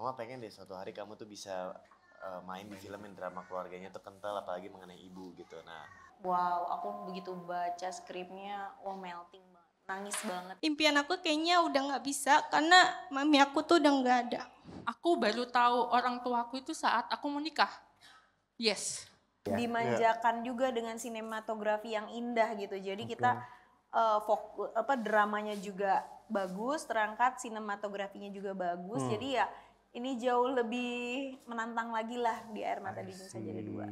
Mama pengen deh suatu hari kamu tuh bisa main di film yang drama keluarganya tuh kental, apalagi mengenai ibu gitu. Nah, Wow, aku begitu baca skripnya, melting banget, nangis banget. Impian aku kayaknya udah nggak bisa karena mami aku tuh udah nggak ada. Aku baru tahu orang tuaku itu saat aku menikah. Yes. Dimanjakan juga dengan sinematografi yang indah gitu. Jadi kita dramanya juga bagus, terangkat, sinematografinya juga bagus. Jadi ya ini jauh lebih menantang lagi lah di Air Mata Dijung Saja Ada Dua.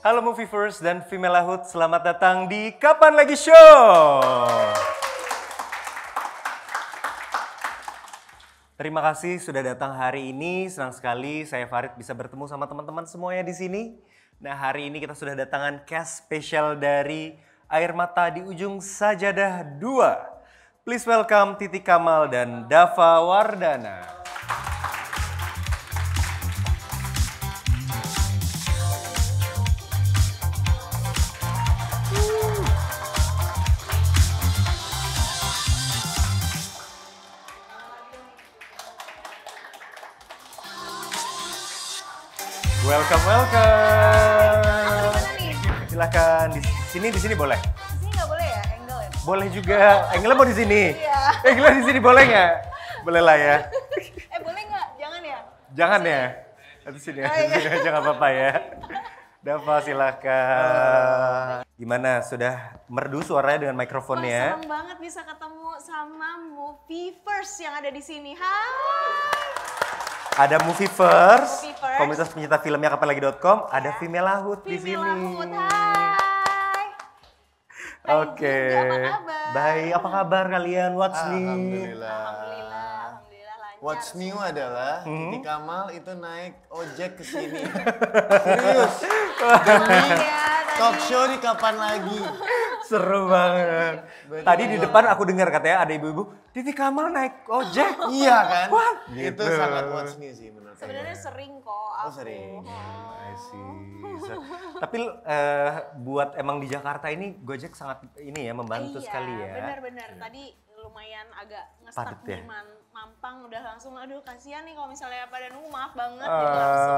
Halo Movievers dan Femalehood, selamat datang di Kapan Lagi Show. Terima kasih sudah datang hari ini. Senang sekali saya Farid bisa bertemu sama teman-teman semuanya di sini. Nah, hari ini kita sudah datangan cast spesial dari Air Mata di Ujung Sajadah 2. Please welcome Titi Kamal dan Dava Wardana. Welcome. Silakan di sini boleh. Di sini nggak boleh ya, angle ya? Boleh juga. Angle mau di sini. Iya. Angle di sini boleh nggak? Boleh lah ya. Boleh nggak? Jangan ya? Jangan ya. Di sini aja nggak apa-apa ya. Dava silakan. Gimana? Sudah merdu suaranya dengan mikrofonnya? Senang banget bisa ketemu sama Movievers yang ada di sini. Hai. Ada Movievers, Movievers. komunitas pencinta filmnya kapanlagi.com, ada Femalehood di sini. Femalehood, hai. Oke. Apa kabar? Baik, apa kabar kalian? What's new? Alhamdulillah lancar. what's new adalah Titi Kamal itu naik ojek ke sini. Serius. Demi talk show di Kapan Lagi. Seru banget. Tadi di depan aku dengar katanya ada ibu-ibu, Titi Kamal naik ojek. Iya kan? What? Itu Gitu. sangat what's new sih menurut saya. Sebenarnya sering kok aku. sering. I see. Tapi buat emang di Jakarta ini Gojek sangat ini ya membantu sekali ya. Benar-benar. Tadi lumayan agak ngestak Padat di ya? Mampang, udah langsung aduh kasihan nih kalau misalnya pada nunggu, maaf banget gitu langsung.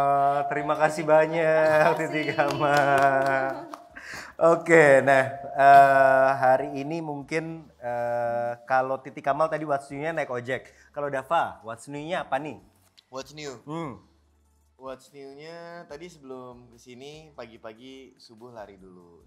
Terima kasih banyak Titi Kamal. Oke, nah hari ini mungkin kalau Titi Kamal tadi what's new-nya naik ojek. Kalau Dava, what's new-nya apa nih? What's new? What's new-nya tadi sebelum kesini pagi-pagi subuh lari dulu.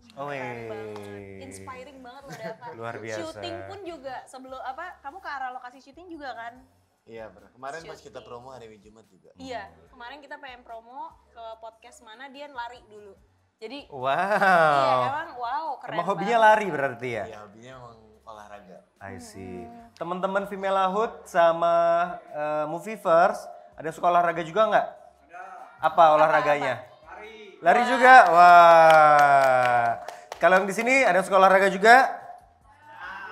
Inspiring banget loh Dava. Luar biasa. Syuting pun juga sebelum kamu ke arah lokasi syuting juga kan? Iya pernah. Kemarin pas kita promo hari Jumat juga. Iya, kemarin kita pengen promo ke podcast mana dia lari dulu. Jadi Wow. iya emang keren Emang hobinya banget. lari berarti ya? Iya hobinya emang olahraga. I see. Teman-teman Femalehood sama Movievers, ada yang suka olahraga juga nggak? Apa olahraganya? Lari juga? Wah. Kalau yang di sini ada yang suka olahraga juga?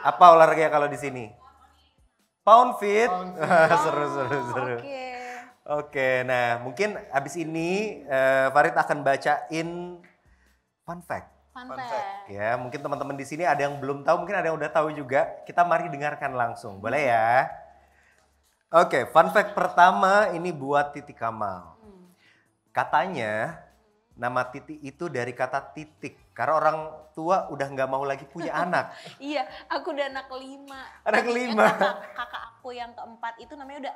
Apa olahraganya kalau di sini? Pound fit. Seru. Oke, nah mungkin abis ini Farid akan bacain fun fact. Fun fact. Ya, mungkin teman-teman di sini ada yang belum tahu, mungkin ada yang udah tahu juga. Kita mari dengarkan langsung, boleh ya? Oke, fun fact pertama ini buat Titi Kamal. Katanya nama Titi itu dari kata titik, karena orang tua udah nggak mau lagi punya anak. Iya, aku udah anak kelima. Anak kelima. Kakak aku yang keempat itu namanya udah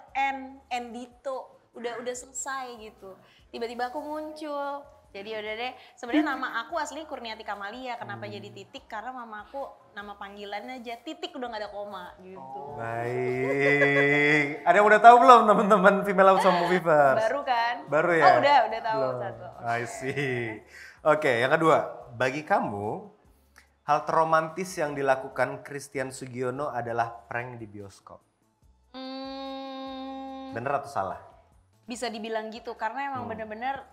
Endito, udah selesai gitu. Tiba-tiba aku muncul. Jadi udah deh, sebenarnya nama aku asli Kurniati Kamalia. Kenapa jadi Titik? Karena mama aku nama panggilannya aja Titik, udah nggak ada koma gitu. Baik. Ada yang udah tahu belum teman-teman Femalehood sama Movievers? Baru kan? Baru ya? Oh udah tahu Belum. satu. I see. Oke, yang kedua. Bagi kamu, hal terromantis yang dilakukan Christian Sugiono adalah prank di bioskop. Bener atau salah? Bisa dibilang gitu, karena emang bener-bener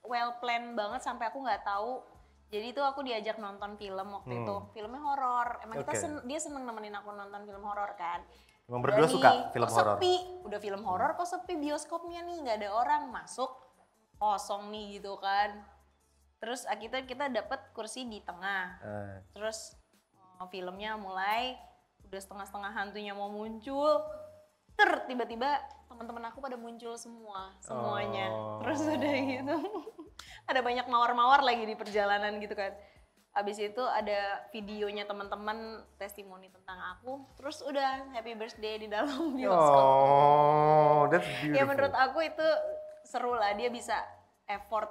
well planned banget sampai aku nggak tahu. Jadi itu aku diajak nonton film waktu itu, filmnya horor. Emang dia seneng nemenin aku nonton film horor kan. Emang berdua suka film horor? Sepi, udah film horor kok sepi bioskopnya nih, nggak ada orang masuk, kosong nih gitu kan. Terus kita dapet kursi di tengah, terus filmnya mulai udah setengah-setengah hantunya mau muncul, tiba-tiba teman-teman aku pada muncul semuanya. Terus udah gitu ada banyak mawar-mawar lagi di perjalanan gitu kan. Abis itu ada videonya teman-teman testimoni tentang aku, terus udah happy birthday di dalam bioskop. Oh, that's beautiful. Ya menurut aku itu seru lah, dia bisa effort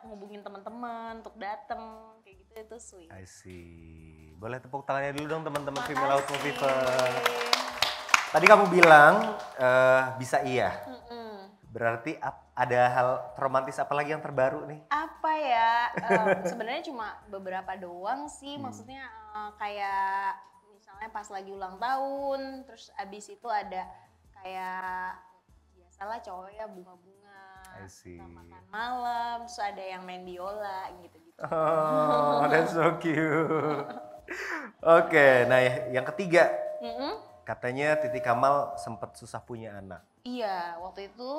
ngubungin teman-teman untuk dateng kayak gitu, itu sweet. I see. Boleh tepuk tangannya dulu dong teman-teman Female Laut Moviefers. Tadi kamu bilang bisa iya. Berarti ada hal romantis apa lagi yang terbaru nih? Apa ya? Sebenarnya cuma beberapa doang sih. Maksudnya kayak misalnya pas lagi ulang tahun, terus abis itu ada kayak biasalah cowok ya bunga-bunga, kita makan malam, terus ada yang main biola gitu-gitu. Oh, that's so cute. Oke, nah yang ketiga, katanya Titi Kamal sempat susah punya anak. Iya, waktu itu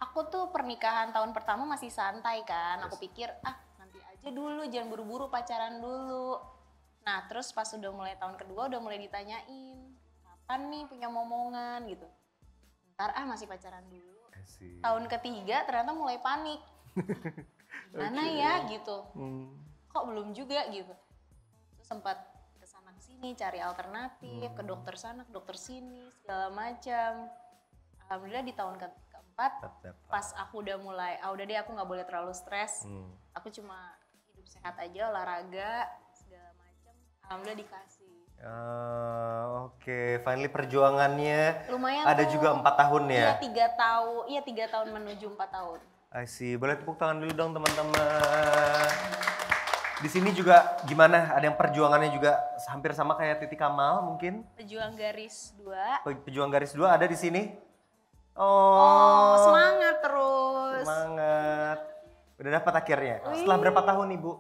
aku tuh pernikahan tahun pertama masih santai kan. Aku pikir, nanti aja dulu, jangan buru-buru pacaran dulu. Nah, terus pas udah mulai tahun kedua udah mulai ditanyain, kapan nih punya momongan gitu. Ntar masih pacaran dulu. Tahun ketiga ternyata mulai panik. Gimana ya gitu. Kok belum juga gitu. Terus sempat kesana kesini cari alternatif, ke dokter sana, ke dokter sini, segala macam. Alhamdulillah di tahun keempat, pas aku udah mulai, udah deh aku nggak boleh terlalu stres, aku cuma hidup sehat aja, olahraga, segala macam. Alhamdulillah dikasih. Oke, finally perjuangannya lumayan ada tuh. juga 4 tahun ya? Iya 3 tahun menuju 4 tahun. I see, boleh tepuk tangan dulu dong teman-teman. Di sini juga gimana? Ada yang perjuangannya juga hampir sama kayak Titi Kamal mungkin? Pejuang garis 2. Pejuang garis 2 ada di sini? Oh, semangat terus. Semangat. Udah dapat akhirnya. Setelah berapa tahun Ibu?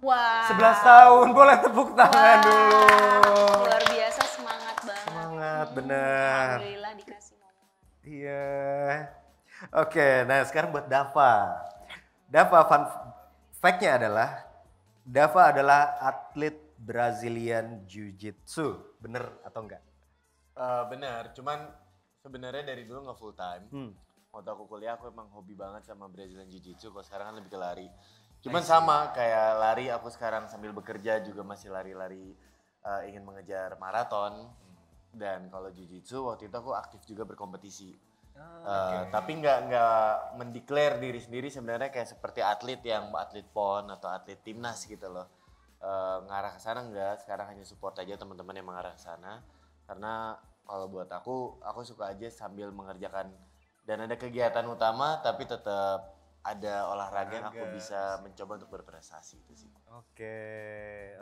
Wah. 11 tahun, boleh tepuk tangan dulu. Luar biasa, semangat banget. Semangat, bener. Alhamdulillah dikasih momongan. Iya. Oke, nah sekarang buat Dava. Dava, fun fact-nya adalah Dava adalah atlet Brazilian Jiu-Jitsu. Bener atau enggak? Benar, cuman sebenarnya dari dulu nggak full time. Waktu aku kuliah aku emang hobi banget sama Brazilian Jiu-Jitsu. Kalau sekarang kan lebih ke lari. Cuman sama kayak lari, aku sekarang sambil bekerja juga masih lari-lari, ingin mengejar maraton. Dan kalau Jiu-Jitsu waktu itu aku aktif juga berkompetisi. Tapi nggak mendeklar diri sendiri sebenarnya kayak seperti atlet yang atlet PON atau atlet timnas gitu loh. Ngarah ke sana enggak, sekarang hanya support aja teman-teman yang mengarah ke sana. Karena kalau buat aku suka aja sambil mengerjakan dan ada kegiatan utama tapi tetap ada olahraga yang aku bisa mencoba untuk berprestasi itu sih. Oke.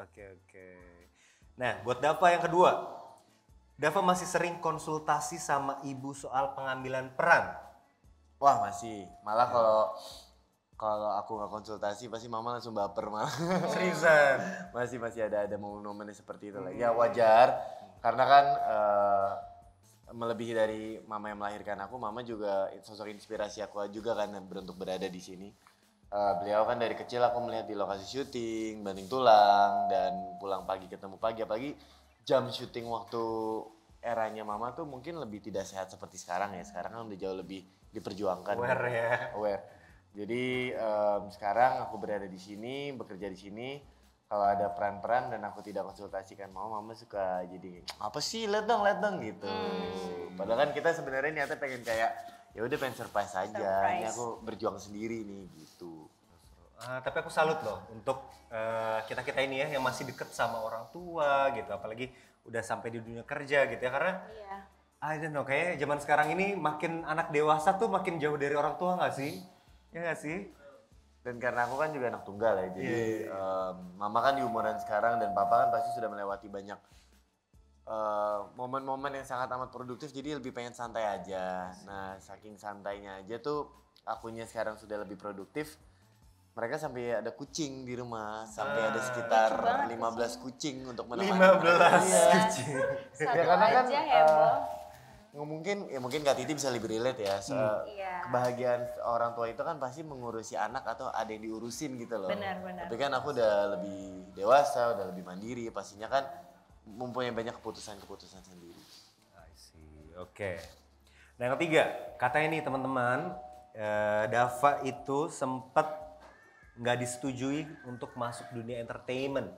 Nah, buat Dava yang kedua. Dava masih sering konsultasi sama ibu soal pengambilan peran? Wah masih, malah kalau aku nggak konsultasi pasti mama langsung baper malah. Seriusan? masih ada momen-momennya seperti itu lah. Ya wajar, karena kan melebihi dari mama yang melahirkan aku, mama juga sosok inspirasi aku juga kan untuk berada di sini. Beliau kan dari kecil aku melihat di lokasi syuting, banting tulang dan pulang pagi ketemu pagi, apalagi jam syuting waktu eranya mama tuh mungkin lebih tidak sehat seperti sekarang ya. Sekarang kan udah jauh lebih diperjuangkan. Aware ya. Aware. Jadi sekarang aku berada di sini, bekerja di sini. Kalau ada peran-peran dan aku tidak konsultasikan mama suka jadi apa sih lihat dong gitu. Padahal kan kita sebenarnya niatnya pengen kayak ya udah pengen surprise aja. Ini aku berjuang sendiri nih gitu. Tapi aku salut loh untuk kita ini ya yang masih deket sama orang tua gitu, apalagi udah sampai di dunia kerja gitu ya, karena I don't know, kayaknya zaman sekarang ini makin anak dewasa tuh makin jauh dari orang tua nggak sih? Ya nggak sih? Dan karena aku kan juga anak tunggal ya, jadi mama kan di umuran sekarang dan papa kan pasti sudah melewati banyak momen-momen yang sangat amat produktif, jadi lebih pengen santai aja. Nah saking santainya aja tuh akunya sekarang sudah lebih produktif. Mereka sampai ada kucing di rumah, sampai ada sekitar 15 kucing untuk menemani. 15 kucing. Satu ya, karena kan mungkin Kak Titi bisa lebih relate ya. Iya. Kebahagiaan orang tua itu kan pasti mengurusi anak atau ada yang diurusin gitu loh. Benar. Tapi kan aku udah lebih dewasa, udah lebih mandiri, pastinya kan mempunyai banyak keputusan-keputusan sendiri. I see. Oke. Nah yang ketiga, katanya nih teman-teman, Dava itu sempat nggak disetujui untuk masuk dunia entertainment.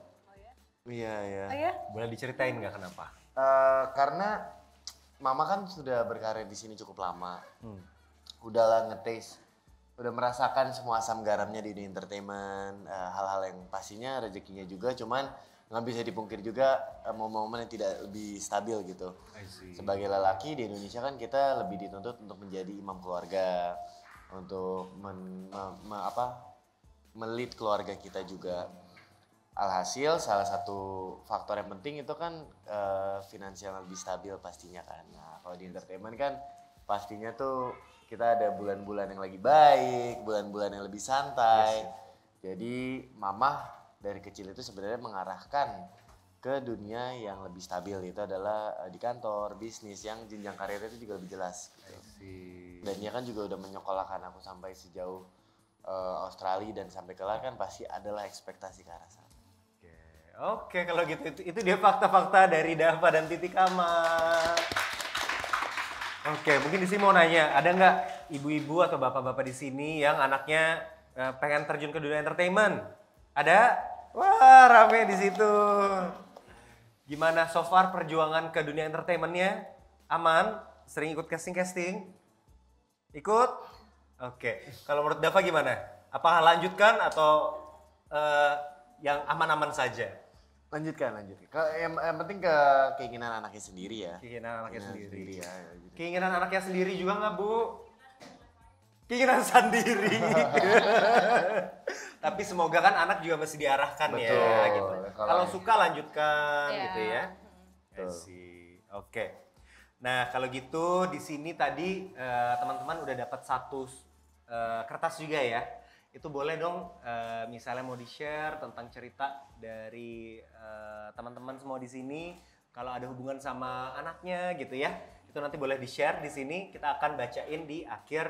Iya. Oh ya? Boleh diceritain nggak kenapa? Karena mama kan sudah berkarir di sini cukup lama. Udahlah ngetes, udah merasakan semua asam garamnya di dunia entertainment, hal-hal yang pastinya rezekinya juga, cuman nggak bisa dipungkir juga momen-momen yang tidak lebih stabil gitu. Sebagai lelaki di Indonesia kan kita lebih dituntut untuk menjadi imam keluarga, untuk melit keluarga kita juga. Alhasil salah satu faktor yang penting itu kan finansial yang lebih stabil pastinya kan. Nah kalau di entertainment kan pastinya tuh kita ada bulan-bulan yang lagi baik, bulan-bulan yang lebih santai. Jadi mama dari kecil itu sebenarnya mengarahkan ke dunia yang lebih stabil, itu adalah di kantor, bisnis yang jenjang karirnya itu juga lebih jelas. Gitu. Dan dia kan juga udah menyekolahkan aku sampai sejauh Australia dan sampai kelar kan pasti adalah ekspektasi ke arah sana. Oke, kalau gitu itu dia fakta-fakta dari Dava dan Titi Kamal. Oke, mungkin di sini mau nanya, ada nggak ibu-ibu atau bapak-bapak di sini yang anaknya pengen terjun ke dunia entertainment? Ada? Wah, rame di situ. Gimana so far perjuangan ke dunia entertainmentnya? Aman? Sering ikut casting-casting? Ikut? Oke, kalau menurut Dava gimana? Apakah lanjutkan atau yang aman-aman saja? Lanjutkan. Yang penting ke keinginan anaknya sendiri ya. Keinginan anaknya sendiri. Ya. Keinginan anaknya sendiri juga nggak, Bu? Keinginan sendiri. Tapi semoga kan anak juga masih diarahkan. Betul. Ya gitu. Kalau Kalau- suka lanjutkan Iya. gitu ya. Betul. Oke. Nah, kalau gitu di sini tadi teman-teman udah dapat satu kertas juga ya. Itu boleh dong misalnya mau di-share tentang cerita dari teman-teman semua di sini, kalau ada hubungan sama anaknya gitu ya. Itu nanti boleh di-share di sini, kita akan bacain di akhir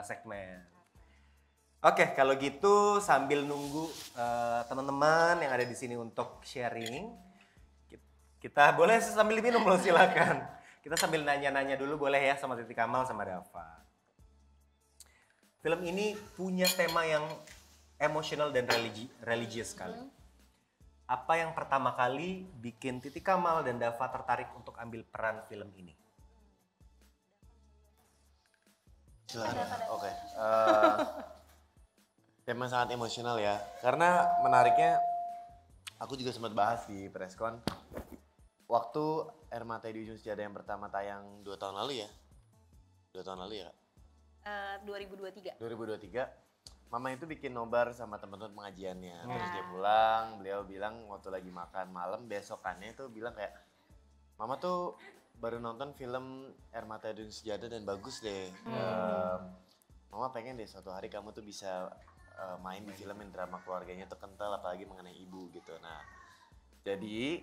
segmen. Oke, kalau gitu sambil nunggu teman-teman yang ada di sini untuk sharing, kita boleh sambil minum loh, silakan. Kita sambil nanya-nanya dulu boleh ya sama Titi Kamal sama Dava. Film ini punya tema yang emosional dan religius sekali. Apa yang pertama kali bikin Titi Kamal dan Dava tertarik untuk ambil peran film ini? Silakan. Oke. Tema sangat emosional ya. Karena menariknya, aku juga sempat bahas di preskon. Waktu Air Mata di Ujung Sejadah yang pertama tayang 2 tahun lalu ya. 2 tahun lalu ya. 2023. 2023, mama itu bikin nobar sama teman-teman pengajiannya. Terus dia pulang, beliau bilang waktu lagi makan malam, besokannya itu bilang kayak, mama tuh baru nonton film Air Mata di Ujung Sejadah dan bagus deh. Mama pengen deh suatu hari kamu tuh bisa main di film yang drama keluarganya tuh kental, apalagi mengenai ibu gitu. Nah, jadi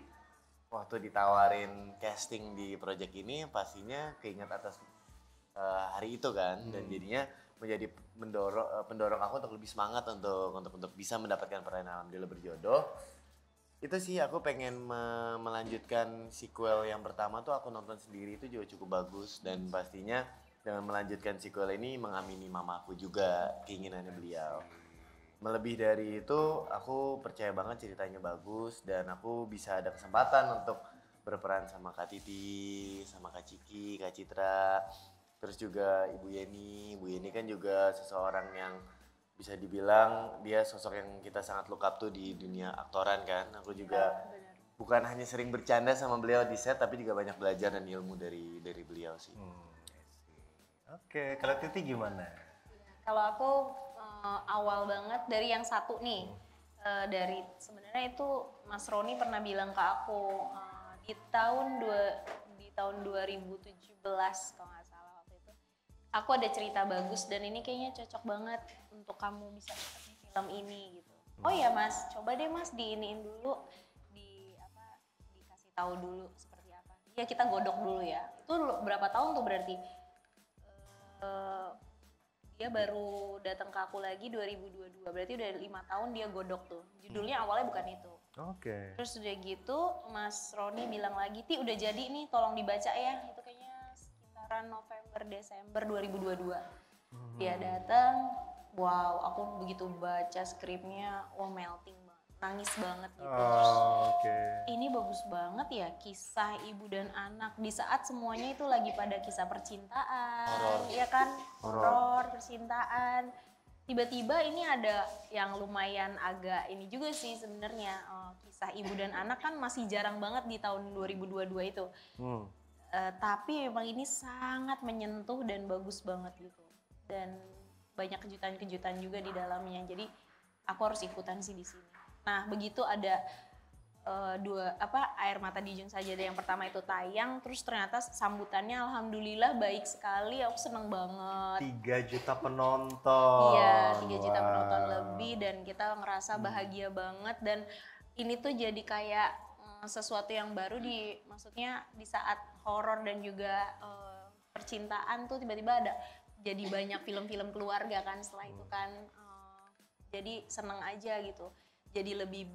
waktu ditawarin casting di project ini, pastinya keinget atas hari itu kan, dan jadinya menjadi pendorong aku untuk lebih semangat untuk bisa mendapatkan peran Alhamdulillah Berjodoh. Itu sih aku pengen melanjutkan sequel yang pertama tuh aku nonton sendiri, itu juga cukup bagus, dan pastinya dengan melanjutkan sequel ini mengamini mamaku juga, keinginannya beliau. Melebih dari itu, aku percaya banget ceritanya bagus dan aku bisa ada kesempatan untuk berperan sama Kak Titi, sama Kak Ciki, Kak Citra. Terus juga Ibu Yeni. Ibu Yeni kan juga seseorang yang bisa dibilang dia sosok yang kita sangat look up tuh di dunia aktoran kan. Aku juga bukan hanya sering bercanda sama beliau di set, tapi juga banyak belajar dan ilmu dari beliau sih. Oke, kalau Titi gimana? Kalau aku awal banget dari yang satu nih, dari sebenarnya itu Mas Roni pernah bilang ke aku di tahun 2017 kalau nggak salah waktu itu, aku ada cerita bagus dan ini kayaknya cocok banget untuk kamu bisa dapat di film ini gitu. Oh ya Mas, coba deh Mas diiniin dulu, dikasih tahu dulu seperti apa. ya kita godok dulu ya. Itu berapa tahun tuh berarti? Dia baru datang ke aku lagi 2022, berarti udah 5 tahun dia godok tuh. Judulnya awalnya bukan itu. Oke. Terus udah gitu Mas Roni bilang lagi, Ti udah jadi nih tolong dibaca ya. Itu kayaknya sekitaran November Desember 2022. Dia datang, wow aku begitu baca skripnya, wah melting banget, nangis banget gitu. Terus Oke. ini bagus banget ya kisah ibu dan anak di saat semuanya itu lagi pada kisah percintaan, ya kan? Horor, percintaan. Tiba-tiba ini ada yang lumayan agak ini juga sih sebenarnya, kisah ibu dan anak kan masih jarang banget di tahun 2022 itu. Tapi memang ini sangat menyentuh dan bagus banget gitu. Dan banyak kejutan-kejutan juga di dalamnya. Jadi aku harus ikutan sih di sini. Nah, begitu ada Air Mata Dijun Sajadah yang pertama itu tayang, terus ternyata sambutannya alhamdulillah baik sekali, aku seneng banget. 3 juta penonton. Iya, 3 juta penonton lebih dan kita ngerasa bahagia banget dan ini tuh jadi kayak sesuatu yang baru maksudnya di saat horor dan juga percintaan tuh tiba-tiba ada jadi banyak film-film keluarga kan setelah itu kan, jadi seneng aja gitu. Jadi lebih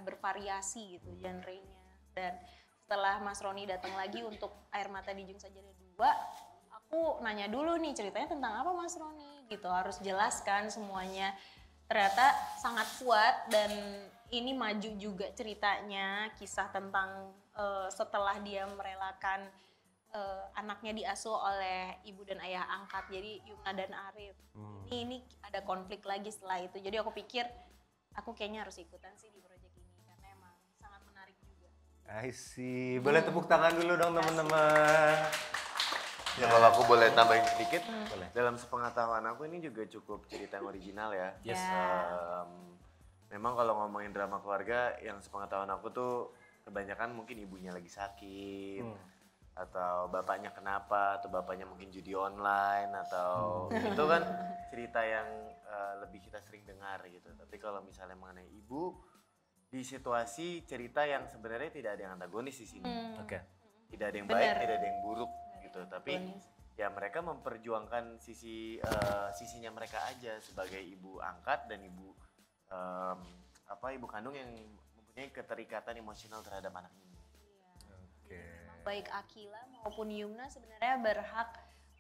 bervariasi gitu genrenya. Dan setelah Mas Roni datang lagi untuk Air Mata Dijun Sajadah 2, aku nanya dulu nih ceritanya tentang apa Mas Roni gitu, harus jelaskan semuanya. Ternyata sangat kuat dan ini maju juga ceritanya, kisah tentang setelah dia merelakan anaknya diasuh oleh ibu dan ayah angkat, jadi Yumna dan Arif. Ini ada konflik lagi setelah itu, jadi aku pikir aku kayaknya harus ikutan sih di proyek ini karena emang sangat menarik juga. I see. Boleh tepuk tangan dulu dong teman-teman. Ya kalau aku boleh tambahin sedikit, Boleh. dalam sepengetahuan aku ini juga cukup cerita yang original ya. Yes. Memang kalau ngomongin drama keluarga, yang sepengetahuan aku tuh kebanyakan mungkin ibunya lagi sakit, atau bapaknya kenapa, atau bapaknya mungkin judi online, atau itu kan cerita yang lebih kita sering dengar gitu. Tapi kalau misalnya mengenai ibu, di situasi cerita yang sebenarnya tidak ada yang antagonis di sini. Oke. Tidak ada yang Bener. baik, tidak ada yang buruk gitu. Tapi Antagonis. ya mereka memperjuangkan sisinya mereka aja sebagai ibu angkat dan ibu ibu kandung yang mempunyai keterikatan emosional terhadap anak ini. Oke. Baik Akila maupun Yumna sebenarnya berhak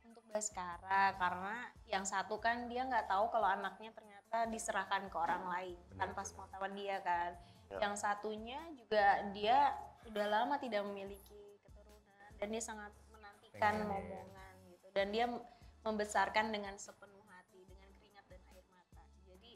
untuk Baskara karena yang satu kan dia nggak tahu kalau anaknya ternyata diserahkan ke orang lain tanpa sepengetahuan dia kan. Ya. Yang satunya juga dia udah lama tidak memiliki keturunan dan dia sangat menantikan momongan gitu dan dia membesarkan dengan sepenuh hati dengan keringat dan air mata. Jadi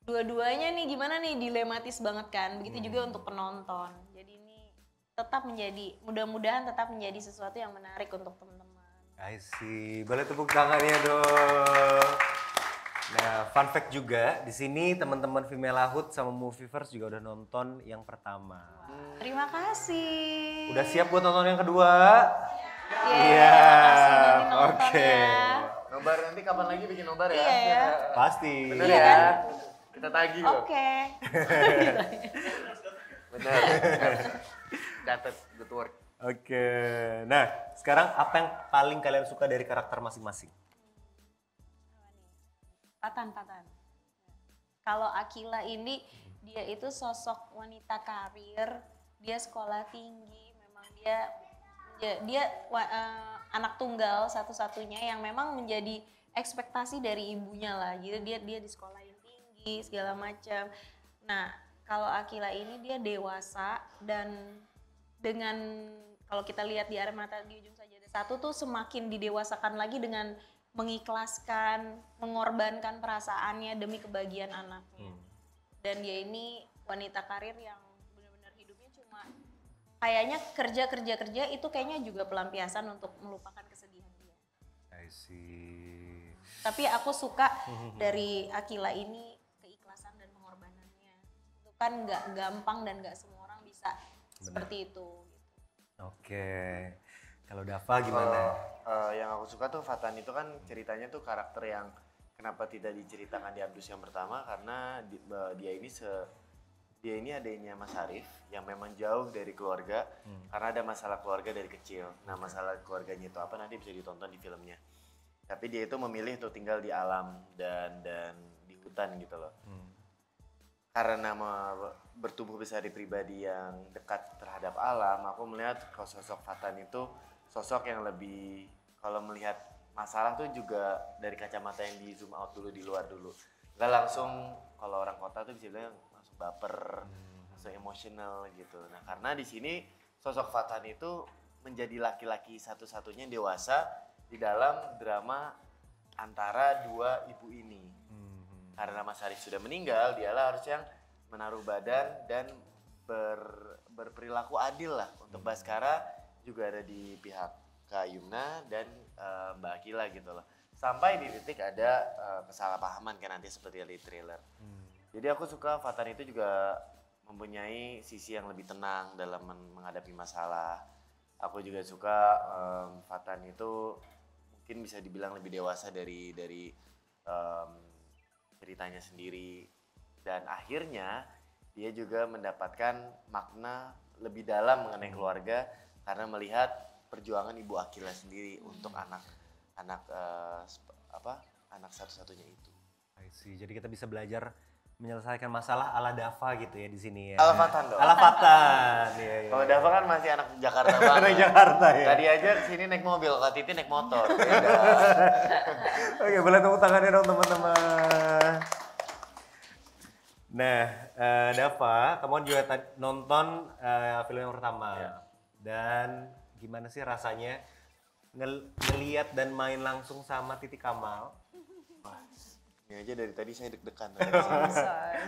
dua-duanya nih gimana nih dilematis banget kan. Begitu juga untuk penonton. Jadi ini tetap menjadi mudah-mudahan tetap menjadi sesuatu yang menarik untuk teman-teman. I see. Boleh tepuk tangannya dong. Nah, fun fact juga, di sini teman-teman Femalehood sama Movieverse juga udah nonton yang pertama. Terima kasih. Udah siap buat nonton yang kedua? Iya. Nanti nonton Oke. ya. Nobar nanti kapan lagi bikin nobar ya? Iya ya. Pasti. Bener Iya ya? kan? Kita tagih loh. Oke. Bener. Catat, good work. Oke. Nah, sekarang apa yang paling kalian suka dari karakter masing-masing? Patan. Kalau Akila ini dia itu sosok wanita karir, dia sekolah tinggi, memang dia anak tunggal satu-satunya yang memang menjadi ekspektasi dari ibunya lah. Jadi dia di sekolah yang tinggi segala macam. Nah, kalau Akila ini dia dewasa dan dengan kalau kita lihat di Air Mata Dijun Sajadah 1 tuh semakin didewasakan lagi dengan mengikhlaskan, mengorbankan perasaannya demi kebahagiaan anaknya. Dan dia ini wanita karir yang benar-benar hidupnya cuma kayaknya kerja itu kayaknya juga pelampiasan untuk melupakan kesedihan dia. I see. Tapi aku suka dari Akila ini keikhlasan dan pengorbanannya. Itu kan nggak gampang dan nggak semua orang bisa seperti itu. Oke. Kalau Dava gimana? Yang aku suka tuh Fatan itu kan ceritanya tuh karakter yang kenapa tidak diceritakan di Abdus yang pertama karena dia ini dia ini adanya Mas Arif yang memang jauh dari keluarga karena ada masalah keluarga dari kecil. Nah masalah keluarganya itu apa nanti bisa ditonton di filmnya. Tapi dia itu memilih untuk tinggal di alam dan di hutan gitu loh. Karena bertumbuh besar di pribadi yang dekat terhadap alam, aku melihat kalau sosok Fatan itu sosok yang lebih, kalau melihat masalah tuh juga dari kacamata yang di zoom out dulu, di luar dulu. Nggak langsung, kalau orang kota tuh bisa bilang langsung baper, langsung emosional gitu. Nah karena di sini sosok Fatan itu menjadi laki-laki satu-satunya dewasa di dalam drama antara dua ibu ini. Karena Mas Arif sudah meninggal, dialah harus yang menaruh badan dan berperilaku adil lah. Untuk Baskara juga ada di pihak Kak Yumna dan Mbak Akila gitu loh. Sampai di titik ada kesalahpahaman kan nanti seperti yang di trailer. Jadi aku suka Fatan itu juga mempunyai sisi yang lebih tenang dalam menghadapi masalah. Aku juga suka Fatan itu mungkin bisa dibilang lebih dewasa dari ceritanya sendiri, dan akhirnya dia juga mendapatkan makna lebih dalam mengenai keluarga karena melihat perjuangan Ibu Akila sendiri untuk anak satu-satunya itu. I see. Jadi kita bisa belajar menyelesaikan masalah ala Dava gitu ya di sini ya. Ala Fatan dong. Ala Fatan. Iya, iya. Kalau Dava kan masih anak Jakarta banget. Anak Jakarta ya. Tadi aja kesini naik mobil, Kak Titi naik motor. Beda. Oke, boleh tepuk tangannya dong teman-teman. Nah, Dava, kamu juga nonton film yang pertama. Ya. Dan gimana sih rasanya ngeliat dan main langsung sama Titi Kamal? Wah, ini aja dari tadi saya deg-degan.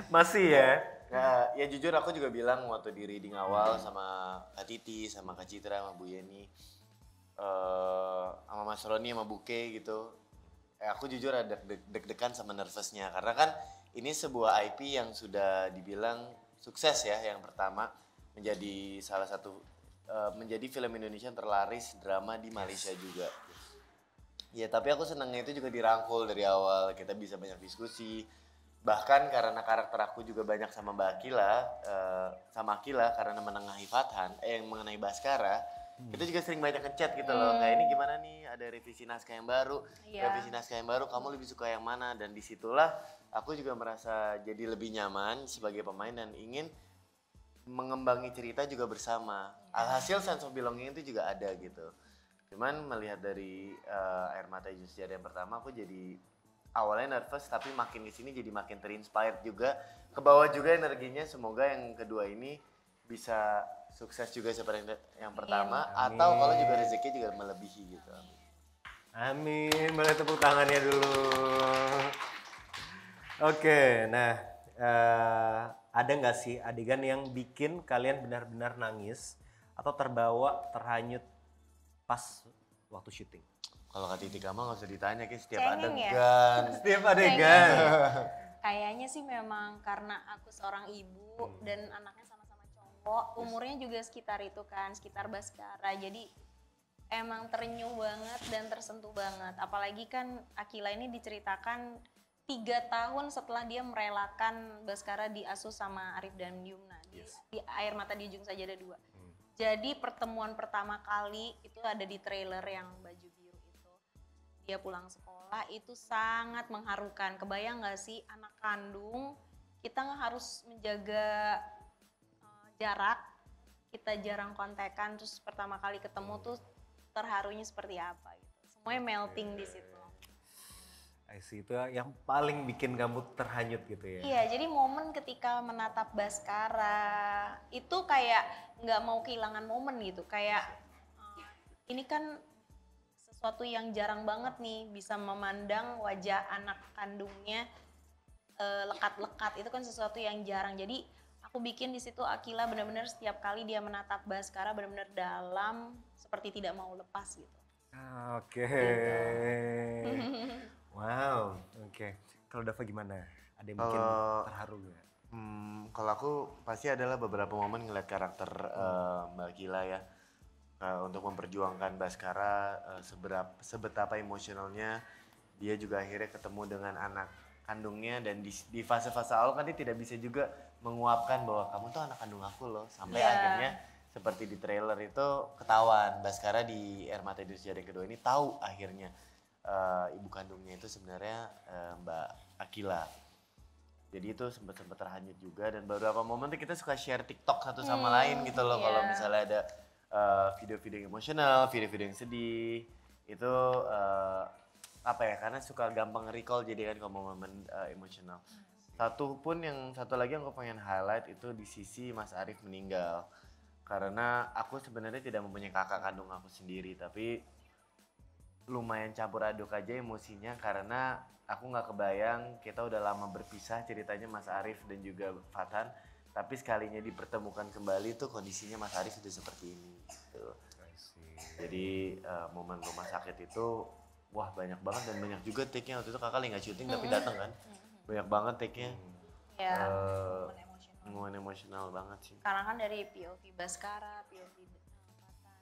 Masih ya? Nah, ya jujur aku juga bilang waktu di reading awal sama Kak Titi, sama Kak Citra, sama Bu Yeni, sama Mas Roni, sama Buke gitu. Aku jujur ada deg-degan sama nervousnya karena kan ini sebuah IP yang sudah dibilang sukses ya, yang pertama menjadi salah satu menjadi film Indonesia yang terlaris drama di Malaysia juga. Ya tapi aku senangnya itu juga dirangkul dari awal, kita bisa banyak diskusi. Bahkan karena karakter aku juga banyak sama Mbak Akila, sama Akila karena menengahi Fathan, yang mengenai Baskara, kita juga sering banyak ngechat gitu loh, kayak ini gimana nih, ada revisi naskah yang baru, revisi naskah yang baru, kamu lebih suka yang mana? Dan disitulah aku juga merasa jadi lebih nyaman sebagai pemain dan ingin mengembangi cerita juga bersama. Alhasil sense of belonging itu juga ada gitu. Cuman melihat dari Air Mata Jus yang pertama, aku jadi awalnya nervous tapi makin kesini jadi makin terinspired juga. Ke bawah juga energinya, semoga yang kedua ini bisa sukses juga seperti yang pertama. Amin. Atau kalau juga rezeki juga melebihi gitu. Amin, boleh tepuk tangannya dulu. Oke, nah ada nggak sih adegan yang bikin kalian benar-benar nangis atau terbawa, terhanyut pas waktu syuting? Kalau Kak Titi Kamal nggak usah ditanya, kayak setiap Cengeng ya? adegan. Setiap adegan. Kayaknya sih memang karena aku seorang ibu dan anaknya sama-sama cowok, umurnya juga sekitar itu kan, sekitar Baskara. Jadi emang terenyuh banget dan tersentuh banget. Apalagi kan Akila ini diceritakan 3 tahun setelah dia merelakan Baskara diasuh sama Arif dan Yumna. Di Air Mata di Ujung Saja ada 2. Jadi pertemuan pertama kali itu ada di trailer yang baju biru itu. Dia pulang sekolah itu sangat mengharukan. Kebayang gak sih anak kandung, kita harus menjaga jarak, kita jarang kontekan, terus pertama kali ketemu tuh terharunya seperti apa gitu. Semuanya melting di situ. I see, itu yang paling bikin kamu terhanyut gitu ya? Iya, jadi momen ketika menatap Baskara itu kayak nggak mau kehilangan momen gitu. Kayak ini kan sesuatu yang jarang banget nih, bisa memandang wajah anak kandungnya lekat-lekat. Itu kan sesuatu yang jarang. Jadi aku bikin di situ Akila benar-benar setiap kali dia menatap Baskara benar-benar dalam, seperti tidak mau lepas gitu. Oke. Wow, oke. Kalau Dava gimana? Ada yang bikin terharu gak? Kalau aku pasti adalah beberapa momen ngeliat karakter Mbak Akila ya. Untuk memperjuangkan Baskara, sebetapa emosionalnya dia juga akhirnya ketemu dengan anak kandungnya, dan di fase-fase awal kan dia tidak bisa juga menguapkan bahwa kamu tuh anak kandung aku loh. Sampai Iya. akhirnya seperti di trailer itu ketahuan. Baskara di Air Mata Edu Sejarah yang kedua ini tahu akhirnya ibu kandungnya itu sebenarnya Mbak Akila. Jadi itu sempat terhanyut juga dan beberapa momen tuh kita suka share TikTok satu sama lain gitu loh. Kalau misalnya ada video-video yang emosional, video-video yang sedih, itu apa ya, karena suka gampang recall jadi kan kalau momen emosional. Satu lagi yang aku pengen highlight itu di sisi Mas Arif meninggal. Karena aku sebenarnya tidak mempunyai kakak kandung aku sendiri, tapi lumayan campur aduk aja emosinya karena aku nggak kebayang kita udah lama berpisah ceritanya Mas Arif dan juga Fatan, tapi sekalinya dipertemukan kembali tuh kondisinya Mas Arif sudah seperti ini. Gitu. Jadi momen rumah sakit itu wah banyak banget dan banyak juga take-nya. Waktu itu kakak lagi nggak syuting tapi datang kan, banyak banget take-nya. Ya, Momen emosional banget sih. karena kan dari POV Baskara, POV Fatan.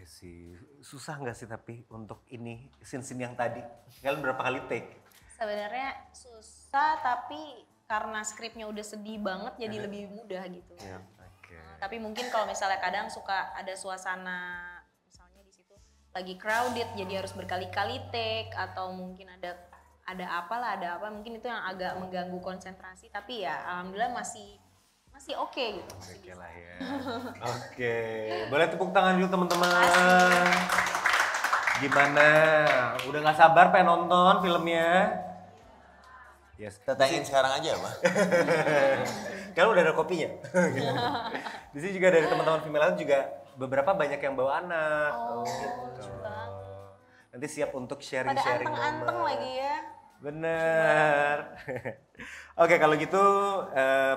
Sih susah nggak sih tapi untuk ini scene-scene yang tadi kalian berapa kali take? Sebenarnya susah tapi karena skripnya udah sedih banget jadi lebih mudah gitu. Ya. Oke. Tapi mungkin kalau misalnya kadang suka ada suasana misalnya di situ lagi crowded jadi harus berkali-kali take atau mungkin ada apa mungkin itu yang agak mengganggu konsentrasi tapi ya alhamdulillah masih oke gitu. Oke lah ya. Oke, boleh tepuk tangan dulu teman-teman. Gimana? Udah nggak sabar pengen nonton filmnya? Yes. Tetangin sekarang aja Pak. Kalau udah ada kopinya. Di sini juga dari teman-teman female juga beberapa banyak yang bawa anak. Lucu banget. Nanti siap untuk Pada sharing-sharing anteng-anteng momen. lagi ya. Bener. Oke, kalau gitu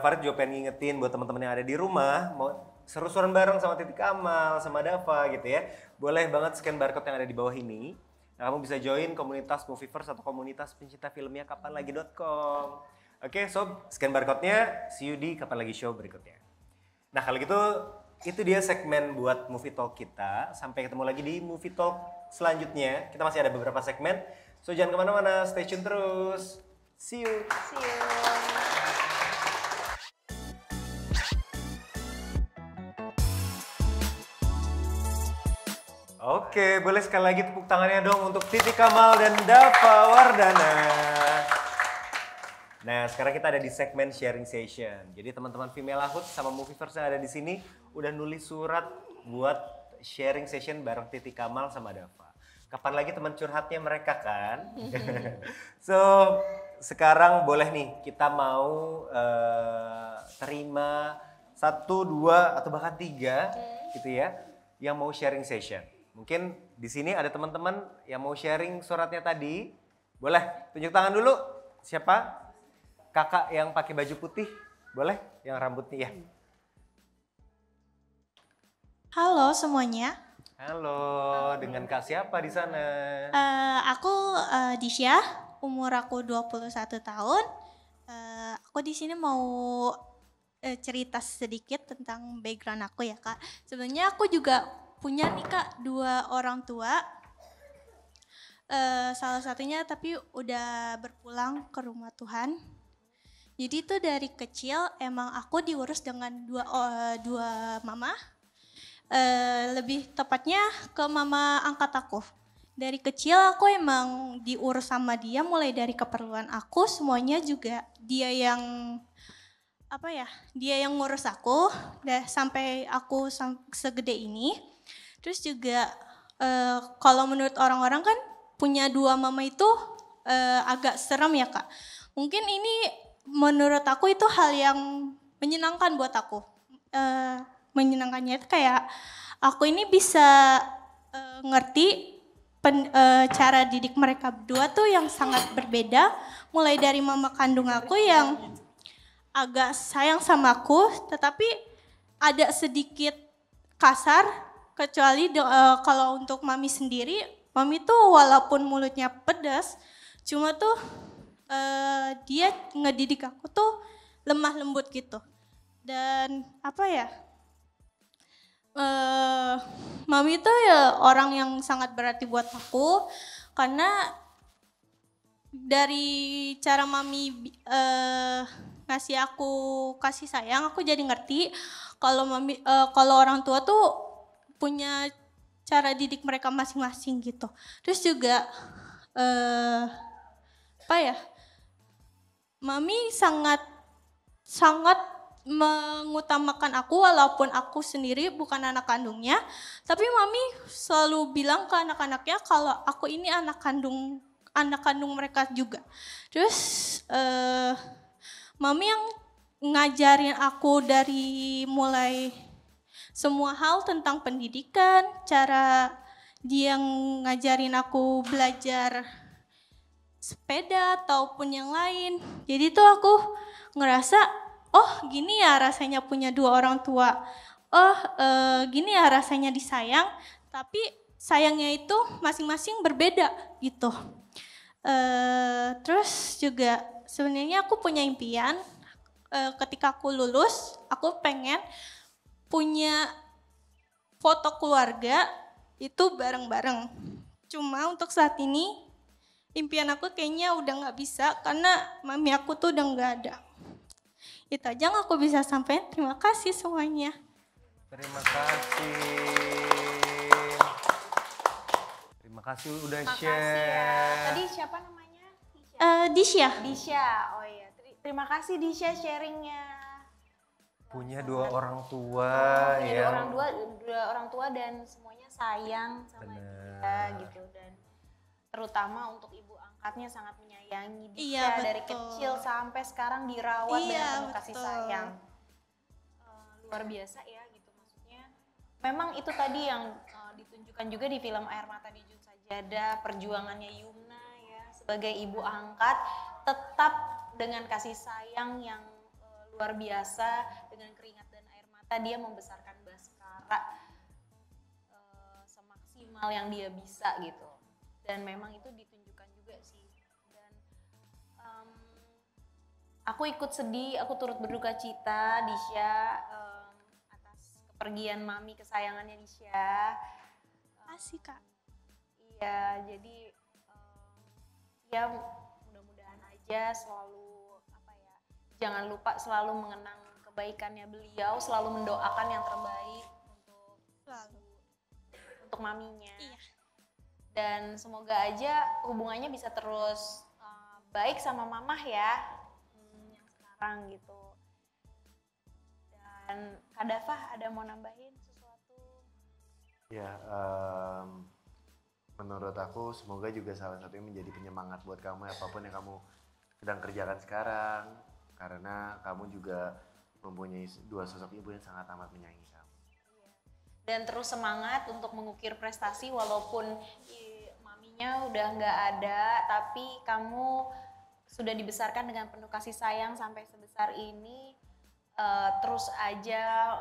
Farid juga pengen ngingetin buat teman-teman yang ada di rumah mau seru-seruan bareng sama Titik Amal, sama Dava gitu ya. Boleh banget scan barcode yang ada di bawah ini. Nah, kamu bisa join komunitas Moviverse atau komunitas pencinta filmnya kapanlagi.com. Oke, sob, scan barcode-nya. See you di Kapan Lagi Show berikutnya. Nah, kalau gitu itu dia segmen buat Movie Talk kita. Sampai ketemu lagi di Movie Talk selanjutnya. Kita masih ada beberapa segmen. So jangan kemana-mana, stay tune terus. See you. See you. Oke, boleh sekali lagi tepuk tangannya dong untuk Titik Kamal dan Dava Wardana. Nah, sekarang kita ada di segmen sharing session. Jadi teman-teman Female Hood sama Movieverse yang ada di sini udah nulis surat buat sharing session bareng Titik Kamal sama Dava. Kapan lagi teman curhatnya mereka kan? So, sekarang boleh nih kita mau terima 1, 2 atau bahkan 3 gitu ya yang mau sharing session. Mungkin di sini ada teman-teman yang mau sharing suratnya tadi. Boleh tunjuk tangan dulu. Siapa? Kakak yang pakai baju putih. Boleh? Yang rambutnya ya. Halo semuanya. Halo, dengan Kak siapa di sana? Aku Disya, umur aku 21 tahun. Aku di sini mau cerita sedikit tentang background aku ya Kak. Sebenarnya aku juga punya nih Kak 2 orang tua. Salah satunya tapi udah berpulang ke rumah Tuhan. Jadi itu dari kecil emang aku diurus dengan dua mama. Lebih tepatnya ke mama angkat aku. Dari kecil aku emang diurus sama dia mulai dari keperluan aku semuanya juga dia yang dia yang ngurus aku sampai aku segede ini. Terus juga kalau menurut orang-orang kan punya 2 mama itu agak serem ya Kak. Mungkin ini menurut aku itu hal yang menyenangkan buat aku. Menyenangkannya itu kayak aku ini bisa ngerti cara didik mereka berdua tuh yang sangat berbeda. Mulai dari mama kandung aku yang agak sayang sama aku, tetapi ada sedikit kasar. Kecuali kalau untuk mami sendiri, mami tuh walaupun mulutnya pedas, cuma tuh dia ngedidik aku tuh lemah lembut gitu. Dan mami tuh ya orang yang sangat berarti buat aku karena dari cara mami ngasih aku kasih sayang, aku jadi ngerti kalau kalau orang tua tuh punya cara didik mereka masing-masing gitu. Terus juga apa ya? Mami sangat mengutamakan aku walaupun aku sendiri bukan anak kandungnya, tapi mami selalu bilang ke anak-anaknya kalau aku ini anak kandung mereka juga. Terus mami yang ngajarin aku dari mulai semua hal tentang pendidikan, cara dia ngajarin aku belajar sepeda ataupun yang lain. Jadi tuh aku ngerasa, oh gini ya rasanya punya dua orang tua. Oh gini ya rasanya disayang, tapi sayangnya itu masing-masing berbeda gitu. Terus juga sebenarnya aku punya impian ketika aku lulus, aku pengen punya foto keluarga itu bareng-bareng. Cuma untuk saat ini impian aku kayaknya udah nggak bisa karena mami aku tuh udah nggak ada. Itu aja yang aku bisa sampaikan. Terima kasih semuanya. Terima kasih. Terima kasih udah share. Makasih ya. Tadi siapa namanya? Disya. Disya. Oh iya. Terima kasih Disya sharingnya. Punya dua orang tua Punya ya. dua orang tua dan semuanya sayang sama dia gitu, dan terutama untuk ibu angkatnya sangat menyayangi dia. Iya, dari betul. kecil sampai sekarang dirawat Iya, dengan penuh kasih betul. sayang. Luar biasa ya gitu, maksudnya memang itu tadi yang ditunjukkan juga di film Air Mata di Jun Sajadah, perjuangannya Yumna ya sebagai ibu angkat tetap dengan kasih sayang yang luar biasa, dengan keringat dan air mata dia membesarkan Baskara semaksimal yang dia bisa gitu. Dan memang itu ditunjukkan juga sih. Dan aku ikut sedih, aku turut berduka cita Disya atas kepergian mami kesayangannya Disya. Kasih Kak. Iya, jadi ya mudah-mudahan aja selalu jangan lupa selalu mengenang kebaikannya beliau, selalu mendoakan yang terbaik untuk maminya. Iya. Dan semoga aja hubungannya bisa terus baik sama mamah ya, yang sekarang gitu. Dan Kak Dava ada mau nambahin sesuatu? Ya, menurut aku semoga juga salah satunya menjadi penyemangat buat kamu apapun yang kamu sedang kerjakan sekarang. Karena kamu juga mempunyai dua sosok ibu yang sangat amat menyayangi kamu. Dan terus semangat untuk mengukir prestasi walaupun maminya udah nggak ada, tapi kamu sudah dibesarkan dengan penuh kasih sayang sampai sebesar ini. Terus aja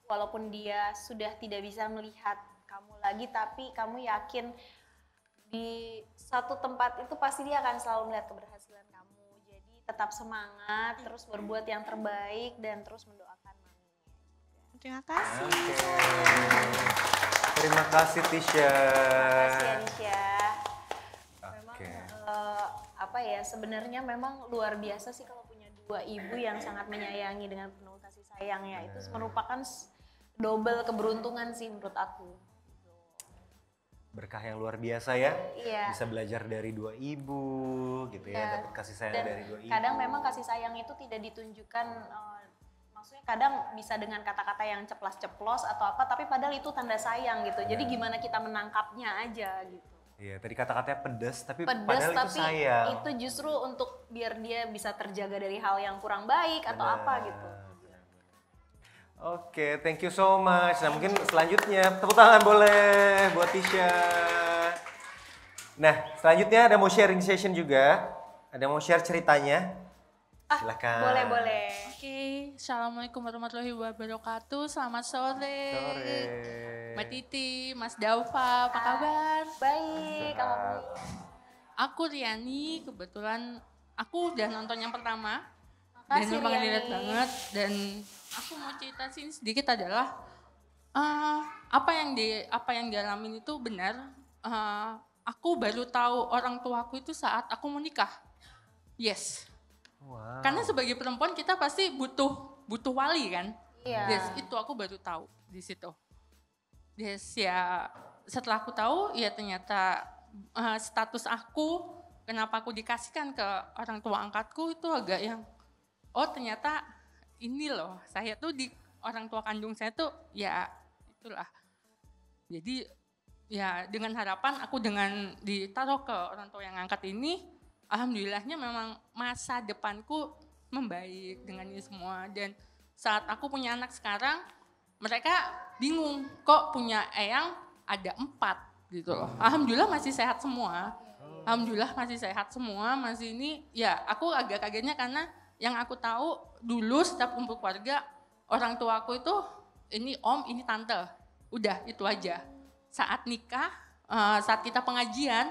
walaupun dia sudah tidak bisa melihat kamu lagi, tapi kamu yakin di satu tempat itu pasti dia akan selalu melihat keberhasilan kamu. Tetap semangat, terus berbuat yang terbaik, dan terus mendoakan maminya. Terima kasih. Terima kasih Tisha. Terima kasih ya Disya. Memang Oke. Sebenarnya memang luar biasa sih kalau punya dua ibu yang sangat menyayangi dengan penuh kasih sayang ya. Itu merupakan double keberuntungan sih menurut aku. Berkah yang luar biasa ya. Iya. Bisa belajar dari dua ibu gitu ya, dapat kasih sayang Dan dari dua ibu. kadang memang kasih sayang itu tidak ditunjukkan, maksudnya kadang bisa dengan kata-kata yang ceplas-ceplos atau apa, tapi padahal itu tanda sayang gitu. Jadi gimana kita menangkapnya aja gitu. Iya, tadi kata-katanya pedas tapi Pedas padahal itu tapi sayang. itu justru untuk biar dia bisa terjaga dari hal yang kurang baik atau apa gitu. Oke, thank you so much. Nah, mungkin selanjutnya tepuk tangan boleh buat Tisha. Nah, selanjutnya ada mau sharing session juga. Ada mau share ceritanya. Silakan. Boleh. Oke, Assalamualaikum warahmatullahi wabarakatuh. Selamat sore. Sore. Mbak Titi, Mas Daufa, apa kabar? Baik, alhamdulillah. Aku Riani, kebetulan aku udah nonton yang pertama. Makasih, Dan memang Riani. relate banget. Dan aku mau cerita sih sedikit adalah apa yang dialamin itu benar. Aku baru tahu orang tuaku itu saat aku menikah. Yes. Wow. Karena sebagai perempuan kita pasti butuh wali kan. Iya. Yes, itu aku baru tahu di situ. Yes, ya setelah aku tahu ya ternyata status aku, kenapa aku dikasihkan ke orang tua angkatku itu agak yang, oh ternyata ini loh, saya tuh di orang tua kandung saya tuh ya itulah. Jadi ya dengan harapan aku dengan ditaruh ke orang tua yang angkat ini, alhamdulillahnya memang masa depanku membaik dengan ini semua. Dan saat aku punya anak sekarang, mereka bingung kok punya eyang ada 4 gitu loh. Alhamdulillah masih sehat semua. Alhamdulillah masih sehat semua, masih ini ya aku agak kagetnya karena yang aku tahu dulu setiap kumpul keluarga, orang tua aku itu ini om, ini tante, udah itu aja. Saat nikah, saat kita pengajian,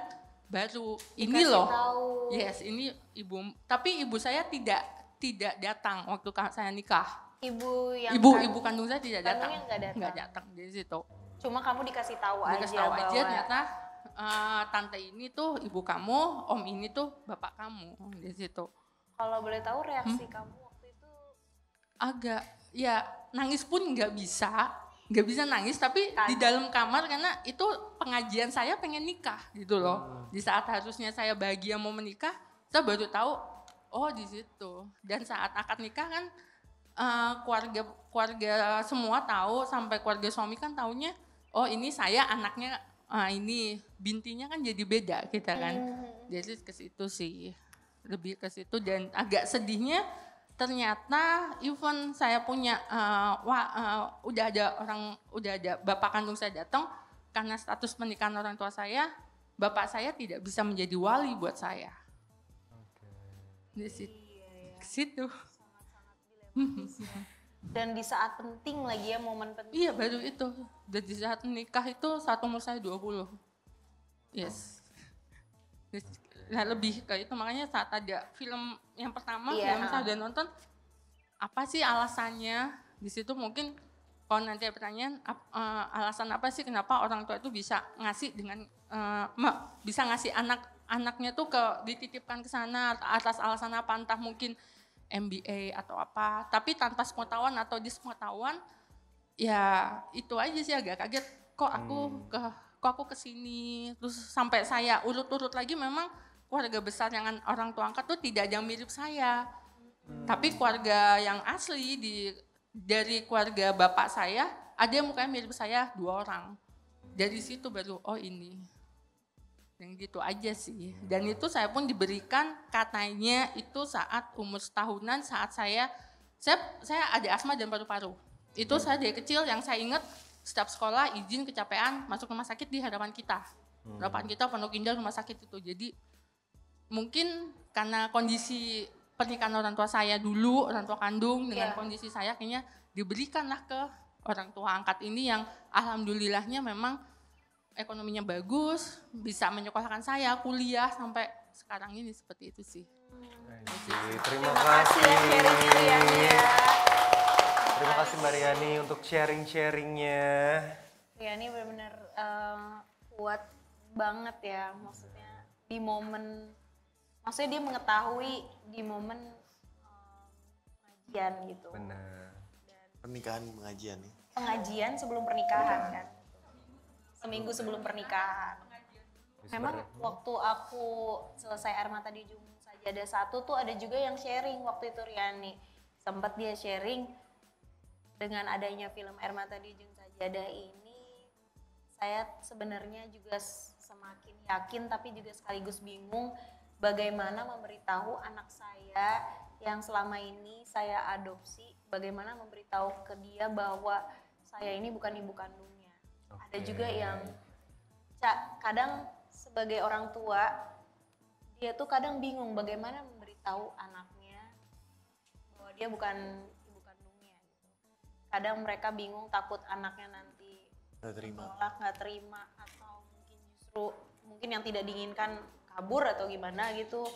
baru ini Dikasih loh, tahu. yes ini ibu, tapi ibu saya tidak datang waktu saya nikah. Ibu kandung saya tidak datang, Kandungnya nggak datang. di situ. Cuma kamu dikasih tahu Dikasih aja tahu bahwa aja ternyata tante ini tuh ibu kamu, om ini tuh bapak kamu di situ. kalau boleh tahu reaksi kamu waktu itu Agak ya nangis pun nggak bisa nangis tapi di dalam kamar karena itu pengajian saya pengen nikah gitu loh. Di saat harusnya saya bahagia mau menikah, saya baru tahu oh di situ. Dan saat akad nikah kan keluarga semua tahu, sampai keluarga suami kan taunya oh ini saya anaknya, ini bintinya kan jadi beda kita kan. Jadi ke situ sih, lebih ke situ. Dan agak sedihnya ternyata even saya punya udah ada bapak kandung saya datang, karena status pernikahan orang tua saya, bapak saya tidak bisa menjadi wali buat saya. Di situ. dan di saat penting lagi ya, momen penting. Iya baru itu. Dan di saat nikah itu saat umur saya 20. Yes. Nah lebih kayak itu, makanya saat ada film yang pertama, yang saya udah nonton, apa sih alasannya di situ, mungkin kalau nanti ada pertanyaan alasan apa sih kenapa orang tua itu bisa ngasih dengan bisa ngasih anaknya tuh dititipkan ke sana atas alasan apa, entah mungkin MBA atau apa, tapi tanpa sepengetahuan atau disepengetahuan, ya itu aja sih agak kaget kok aku kesini. Terus sampai saya urut-urut lagi, memang keluarga besar yang orang tua angkat tuh tidak ada yang mirip saya, tapi keluarga yang asli dari keluarga bapak saya ada yang mukanya mirip saya 2 orang. Dari situ baru oh ini. Yang gitu aja sih. Dan itu saya pun diberikan katanya itu saat umur setahunan, saat saya ada asma dan paru-paru. Itu saya dari kecil yang saya ingat setiap sekolah izin kecapean masuk rumah sakit di hadapan kita. Hadapan kita penuh ginjal rumah sakit itu. Jadi mungkin karena kondisi pernikahan orang tua saya dulu, orang tua kandung dengan kondisi saya, kayaknya diberikanlah ke orang tua angkat ini yang alhamdulillahnya memang ekonominya bagus, bisa menyekolahkan saya kuliah sampai sekarang ini, seperti itu sih. Terima kasih ya sharing-nya Riani ya. Terima kasih Mbak Riani untuk sharing-sharingnya. Riani benar-benar kuat banget ya, maksudnya di momen, maksudnya dia mengetahui di momen pengajian gitu. Benar. Pernikahan pengajian nih. Pengajian sebelum pernikahan kan. Seminggu sebelum pernikahan. Memang waktu aku selesai Air Mata di Ujung Sajadah 1 tuh ada juga yang sharing waktu itu Riani. Sempat dia sharing dengan adanya film Air Mata di Ujung Sajadah ini, saya sebenarnya juga semakin yakin tapi juga sekaligus bingung bagaimana memberitahu anak saya yang selama ini saya adopsi, bagaimana memberitahu ke dia bahwa saya ini bukan ibu kandungnya. Ada juga yang kadang sebagai orang tua, dia tuh kadang bingung bagaimana memberitahu anaknya bahwa dia bukan ibu kandungnya. Kadang mereka bingung, takut anaknya nanti nggak terima atau mungkin justru yang tidak diinginkan kabur atau gimana gitu.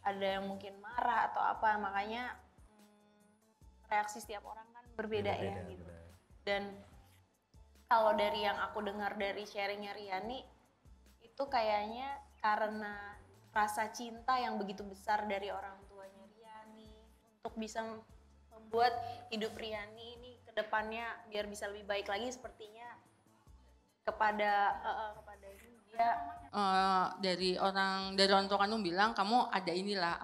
Ada yang mungkin marah atau apa, makanya reaksi setiap orang kan berbeda ya gitu. Dan kalau dari yang aku dengar dari sharingnya Riani, itu kayaknya karena rasa cinta yang begitu besar dari orang tuanya Riani untuk bisa membuat hidup Riani ini ke depannya biar bisa lebih baik lagi sepertinya kepada dia. Dari orang tua kandung bilang kamu ada inilah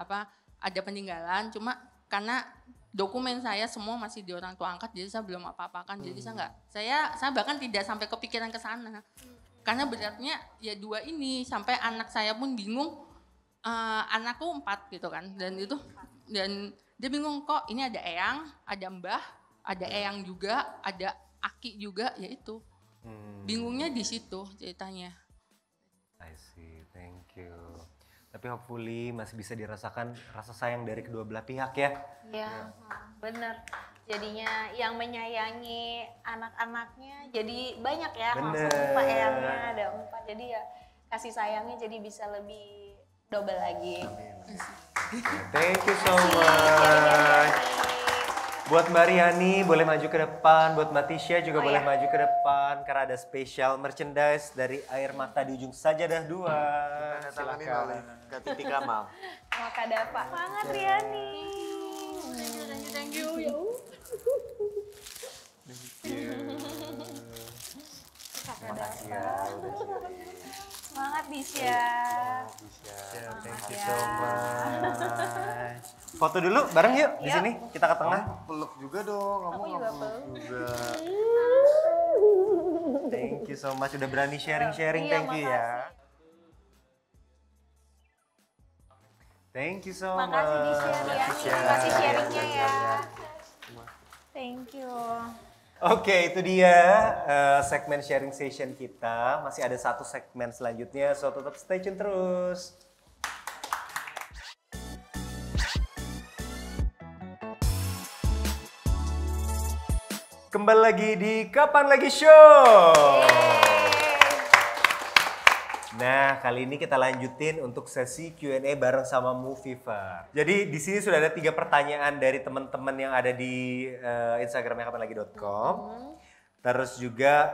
ada peninggalan, cuma karena dokumen saya semua masih di orang tua angkat, jadi saya belum apa-apakan. Jadi saya bahkan tidak sampai kepikiran ke sana. Karena beratnya ya 2 ini, sampai anak saya pun bingung. Anakku 4 gitu kan, dan dia bingung kok ini ada eyang, ada mbah, ada eyang juga, ada aki juga, ya itu. Bingungnya di situ ceritanya. I see, thank you. Tapi hopefully masih bisa dirasakan rasa sayang dari kedua belah pihak ya. Iya, bener. Jadinya yang menyayangi anak-anaknya jadi banyak ya. Bener. Langsung Pak eyangnya ada 4, jadi ya kasih sayangnya jadi bisa lebih double lagi. Thank you so much. Buat Mbak Riani boleh maju ke depan, buat Mbak Tisha juga boleh maju ke depan karena ada special merchandise dari Air Mata di ujung sajadah 2. Silakan. Kak Titi Kamal. Sama Kak Dapa. Semangat Riani. Thank you. Ya Kakak Dapa. Ya, Semangat Disya. thank you so much. Foto dulu bareng yuk di sini, kita ke tengah. Peluk juga dong, kamu Aku juga peluk. juga. Thank you so much udah berani sharing-sharing, Iya, thank you ya. Thank you so much. Makasih Disya, Riani. Terima kasih sharingnya ya. Thank you. Oke, itu dia segmen sharing session kita. Masih ada 1 segmen selanjutnya, so tetap stay tune terus. Kembali lagi di Kapan Lagi Show. Nah, kali ini kita lanjutin untuk sesi Q&A bareng sama Moviever. Jadi di sini sudah ada 3 pertanyaan dari teman-teman yang ada di Instagramnya kapanlagi.com. Terus juga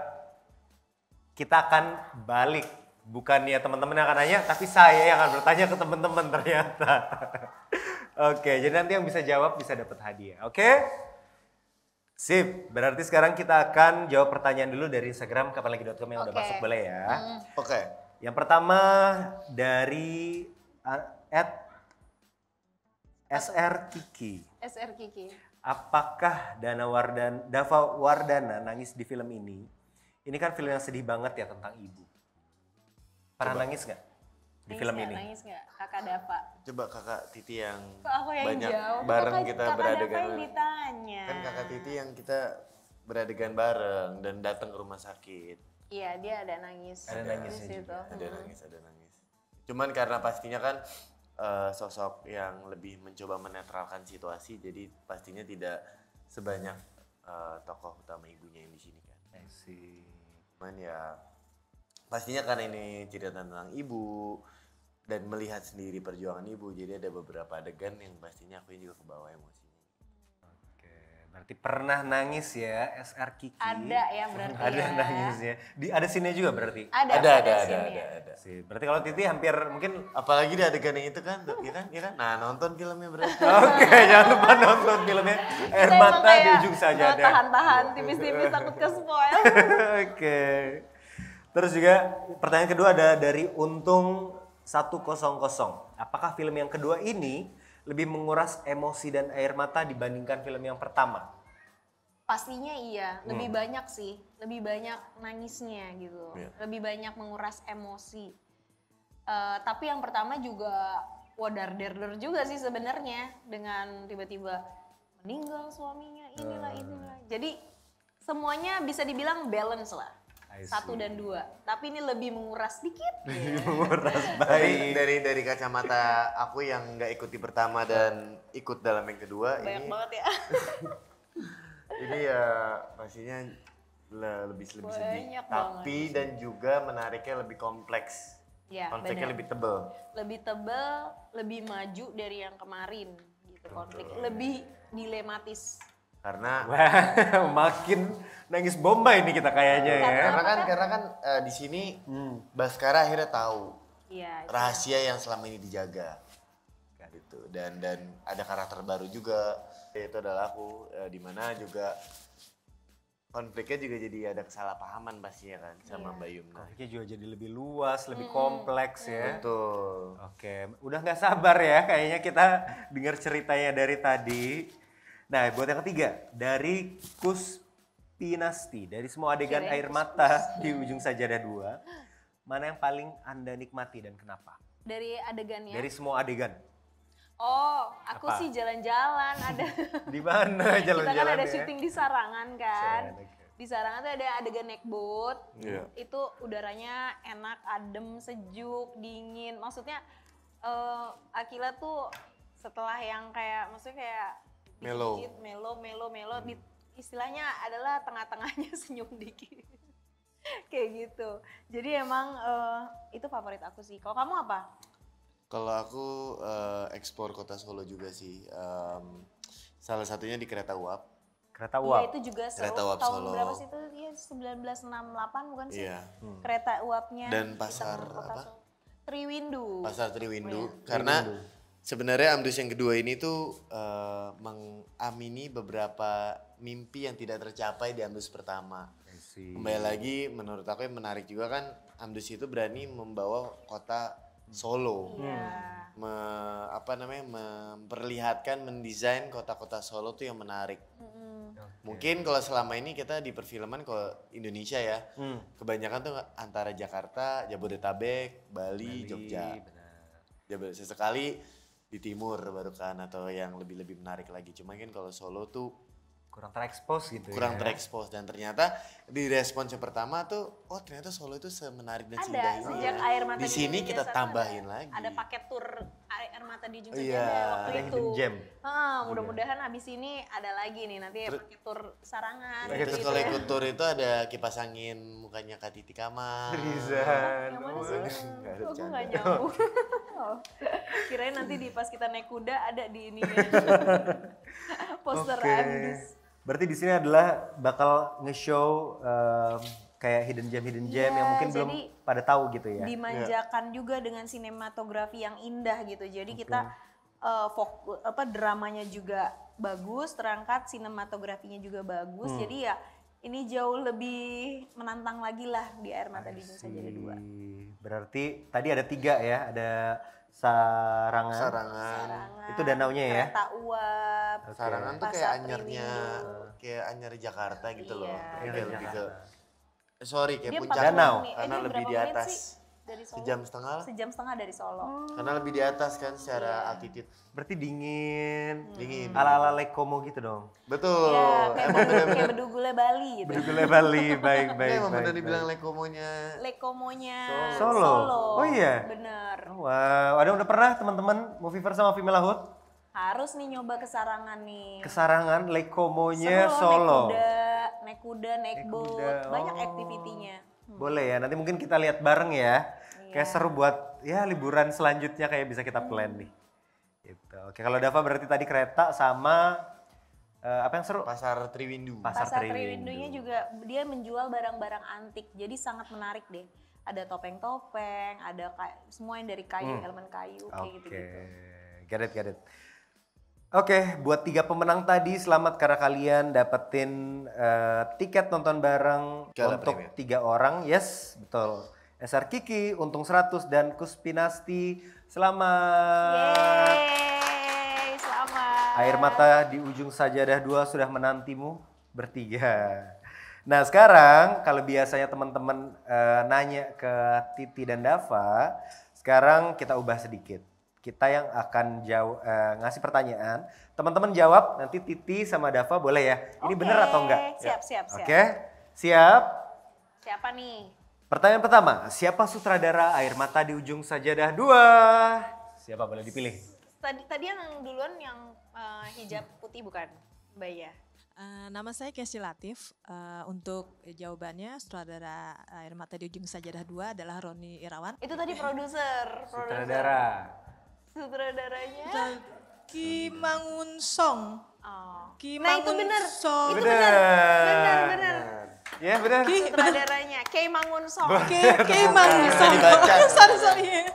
kita akan balik. Bukannya teman-teman yang akan nanya, tapi saya yang akan bertanya ke teman-teman ternyata. Oke, jadi nanti yang bisa jawab bisa dapat hadiah. Oke? Sip, berarti sekarang kita akan jawab pertanyaan dulu dari Instagram kapanlagi.com yang udah masuk, boleh ya? Oke. Yang pertama dari @SR Kiki. SR Kiki. Apakah Dava Wardana nangis di film ini? Ini kan film yang sedih banget ya tentang ibu. Pernah nangis nggak di film ini? Nangis nggak? Kakak Dapa. Coba Kakak Titi yang Kok aku yang banyak jawab? bareng Kakak- kita Kakak beradegan. Dapa yang ditanya. Kan Kakak Titi yang kita beradegan bareng dan datang ke rumah sakit. Iya, dia ada nangis. Ada nangisnya di situ. juga. Ada nangis. Cuman karena pastinya kan sosok yang lebih mencoba menetralkan situasi, jadi pastinya tidak sebanyak tokoh utama ibunya yang di sini kan. I see. Cuman ya pastinya karena ini cerita tentang ibu dan melihat sendiri perjuangan ibu, jadi ada beberapa adegan yang pastinya aku juga kebawa emosinya. Oke, berarti pernah nangis ya SR Kiki. Ada ya berarti Ada ya. nangisnya. Ada scene-nya juga berarti. Ada. scene-nya. Sih, berarti kalau Titi hampir mungkin Apalagi di adegan yang itu kan, ya kan? Nah, nonton filmnya berarti. Oke, jangan lupa nonton filmnya Air Kita emang Mata di kayak, ujung sajadah. Tahan-tahan, tipis-tipis takut ke spoil. Oke. Terus juga pertanyaan kedua ada dari Untung 100. Apakah film yang kedua ini lebih menguras emosi dan air mata dibandingkan film yang pertama? Pastinya iya, lebih banyak sih, lebih banyak nangisnya gitu, lebih banyak menguras emosi. Tapi yang pertama juga wadar-derder juga sih sebenarnya dengan tiba-tiba meninggal suaminya inilah. Jadi semuanya bisa dibilang balance lah, I see. 1 dan 2. Tapi ini lebih menguras dikit. Menguras Dari baik. dari kacamata aku yang nggak ikut di pertama dan ikut dalam yang kedua, Banyak ini banget ya. ini ya pastinya lebih sedih. Banyak Tapi dan juga menariknya lebih kompleks. Ya, Konfliknya benar. lebih tebel. Lebih tebal, lebih maju dari yang kemarin gitu konflik. Lebih dilematis. Karena Wah, makin nangis bomba ini kita kayaknya ya. karena kan di sini Baskara akhirnya tahu Iya. rahasia yang selama ini dijaga. Gitu. gitu. Dan ada karakter baru juga, yaitu adalah aku, dimana juga konfliknya juga jadi ada kesalahpahaman pasti ya kan sama Mbak Yumna. Konfliknya juga jadi lebih luas, lebih kompleks ya. Betul. Oke, udah nggak sabar ya kayaknya kita dengar ceritanya dari tadi. Nah, buat yang ketiga, dari Kuspinasti, dari semua adegan air mata di ujung sajadah 2, mana yang paling Anda nikmati dan kenapa? Dari adegannya. Dari semua adegan. Oh, aku Apa? sih jalan-jalan ada. Di mana Kita kan jalan-jalan ada ya? syuting di Sarangan kan. Sarangan, oke. Di Sarangan tuh ada adegan naik boat. Iya. Itu udaranya enak, adem, sejuk, dingin. Maksudnya Akila tuh setelah yang kayak maksudnya kayak Melo. dikit, melo, istilahnya adalah tengah-tengahnya senyum dikit. Kayak gitu. Jadi emang itu favorit aku sih. Kalau kamu apa? Kalau aku ekspor kota Solo juga sih. Salah satunya di Kereta Uap. Kereta Iya uap. itu juga Kereta seru. Uap Tahun Solo. berapa sih itu? Iya 1968 bukan sih? Iya. Kereta uapnya. Dan di pasar tengah kota apa? Solo. Triwindu. Pasar Triwindu. Iya. Karena sebenarnya Amdus yang kedua ini tuh mengamini beberapa mimpi yang tidak tercapai di Amdus pertama. Kembali lagi menurut aku yang menarik juga kan Amdus itu berani membawa kota Solo. Iya. Memperlihatkan, mendesain kota-kota Solo tuh yang menarik. Mungkin kalau selama ini kita di perfilman kalau Indonesia ya, kebanyakan tuh antara Jakarta, Jabodetabek, Bali, Jogja. Sesekali di timur baru kan atau yang lebih menarik lagi. Cuma kan kalau Solo tuh Kurang terekspos gitu kurang ya. terekspos dan ternyata di respons yang pertama tuh ternyata Solo itu semenarik dan seindah Ada ini sejak ya. air mata Di sini Ujung kita Sajadah tambahin lagi. Ada paket tur air mata di Ujung Iya, Sajadah waktu ada itu. hidden gem. Mudah-mudahan abis ini ada lagi nih nanti paket tur Sarangan. Terus kalau ikut tur itu ada kipas angin mukanya Kak Titi Kamal. Rizan. Yang mana sih? Nggak ada Aku bercanda. nggak nyambung. Oh, kirain nanti di pas kita naik kuda ada di ininya. Poster Oke. Amdus. Berarti di sini adalah bakal nge-show kayak hidden gem yang mungkin belum jadi pada tahu gitu ya. Dimanjakan juga dengan sinematografi yang indah gitu. Jadi kita dramanya juga bagus, terangkat sinematografinya juga bagus. Jadi ya ini jauh lebih menantang lagi lah di Air Mata di Ujung Sajadah 2. Berarti tadi ada 3 ya, ada Sarangan. Sarangan. Itu danaunya ya. Kereta uap. Sarangan tuh Pasar kayak anyarnya, Triwindu. kayak anyar Jakarta gitu loh. Iya. Kayak lebih ke, sorry kayak Dia puncak 40 Danau. menit. karena Dia lebih berapa di menit atas. sih dari Solo? Sejam setengah lah. Sejam setengah dari Solo. Karena lebih di atas kan secara altitude. Berarti dingin. Dingin. Ala-ala Lake Como gitu dong. Betul. Ya, Emang bener-bener. kayak Bedugule Bali gitu. Bedugule Bali, baik. Emang bener dibilang Lekomonya. Lekomonya Solo. Oh iya? Bener. Wow, ada udah pernah teman-teman Moviever sama Female Hood Harus nih nyoba ke Sarangan nih. ke Sarangan Lake Como-nya Seru, Solo? naik kuda, naik boat, kuda, banyak oh. aktivitinya. Boleh ya, nanti mungkin kita lihat bareng ya. Kayak seru buat ya liburan selanjutnya kayak bisa kita plan nih. Gitu. Oke, kalau Dava berarti tadi kereta sama apa yang seru? Pasar Triwindu. Pasar Pasar Triwindu. Triwindunya juga dia menjual barang-barang antik, jadi sangat menarik deh. Ada topeng-topeng, ada semua yang dari kayu, elemen kayu, kayak Oke, gitu-gitu. get it. Oke, buat 3 pemenang tadi selamat karena kalian dapetin tiket nonton bareng Gala untuk Premier. 3 orang. Yes, betul. SR Kiki, Untung 100 dan Kuspinasti. Selamat. Yeay, selamat. Air mata di ujung sajadah 2 sudah menantimu bertiga. Nah sekarang kalau biasanya teman-teman nanya ke Titi dan Dava, sekarang kita ubah sedikit. Kita yang akan ngasih pertanyaan, teman-teman jawab, nanti Titi sama Dava boleh ya. Ini Oke, bener atau enggak? siap. Oke, siap. Siapa nih? Pertanyaan pertama, siapa sutradara Air Mata di Ujung Sajadah 2? Siapa boleh dipilih? Tadi yang duluan yang hijab putih bukan? Mbak ya? Nama saya Casey Latif. Untuk jawabannya sutradara Air Mata di Ujung Sajadah 2 adalah Roni Irawan. Itu tadi produser. Sutradara. Sutradaranya. Ki Mangun Song. Oh. Ki Nah itu Mangun bener. Song. Itu bener. Ya benar. Sutradaranya Kei Mangun Song. Ki Mangun Song. dibaca. Sorry.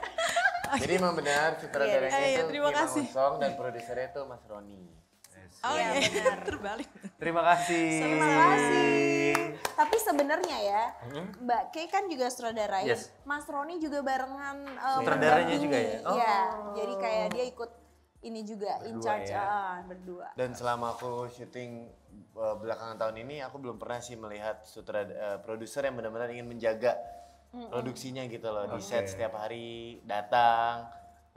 Jadi emang benar sutradaranya itu terima Kim kasih. Song dan produsernya itu Mas Roni. Oh Iya, iya, benar. terbalik. Terima kasih. Terima kasih. Tapi sebenarnya ya, Mbak Kay kan juga sutradarain. Yes. Mas Roni juga barengan Sutradaranya juga mendampingi. ya? Oh. Iya, jadi kayak dia ikut ini juga in Berdua charge ya? berdua. Dan selama aku syuting belakangan tahun ini, aku belum pernah sih melihat produser yang benar-benar ingin menjaga produksinya gitu loh. Di set setiap hari datang,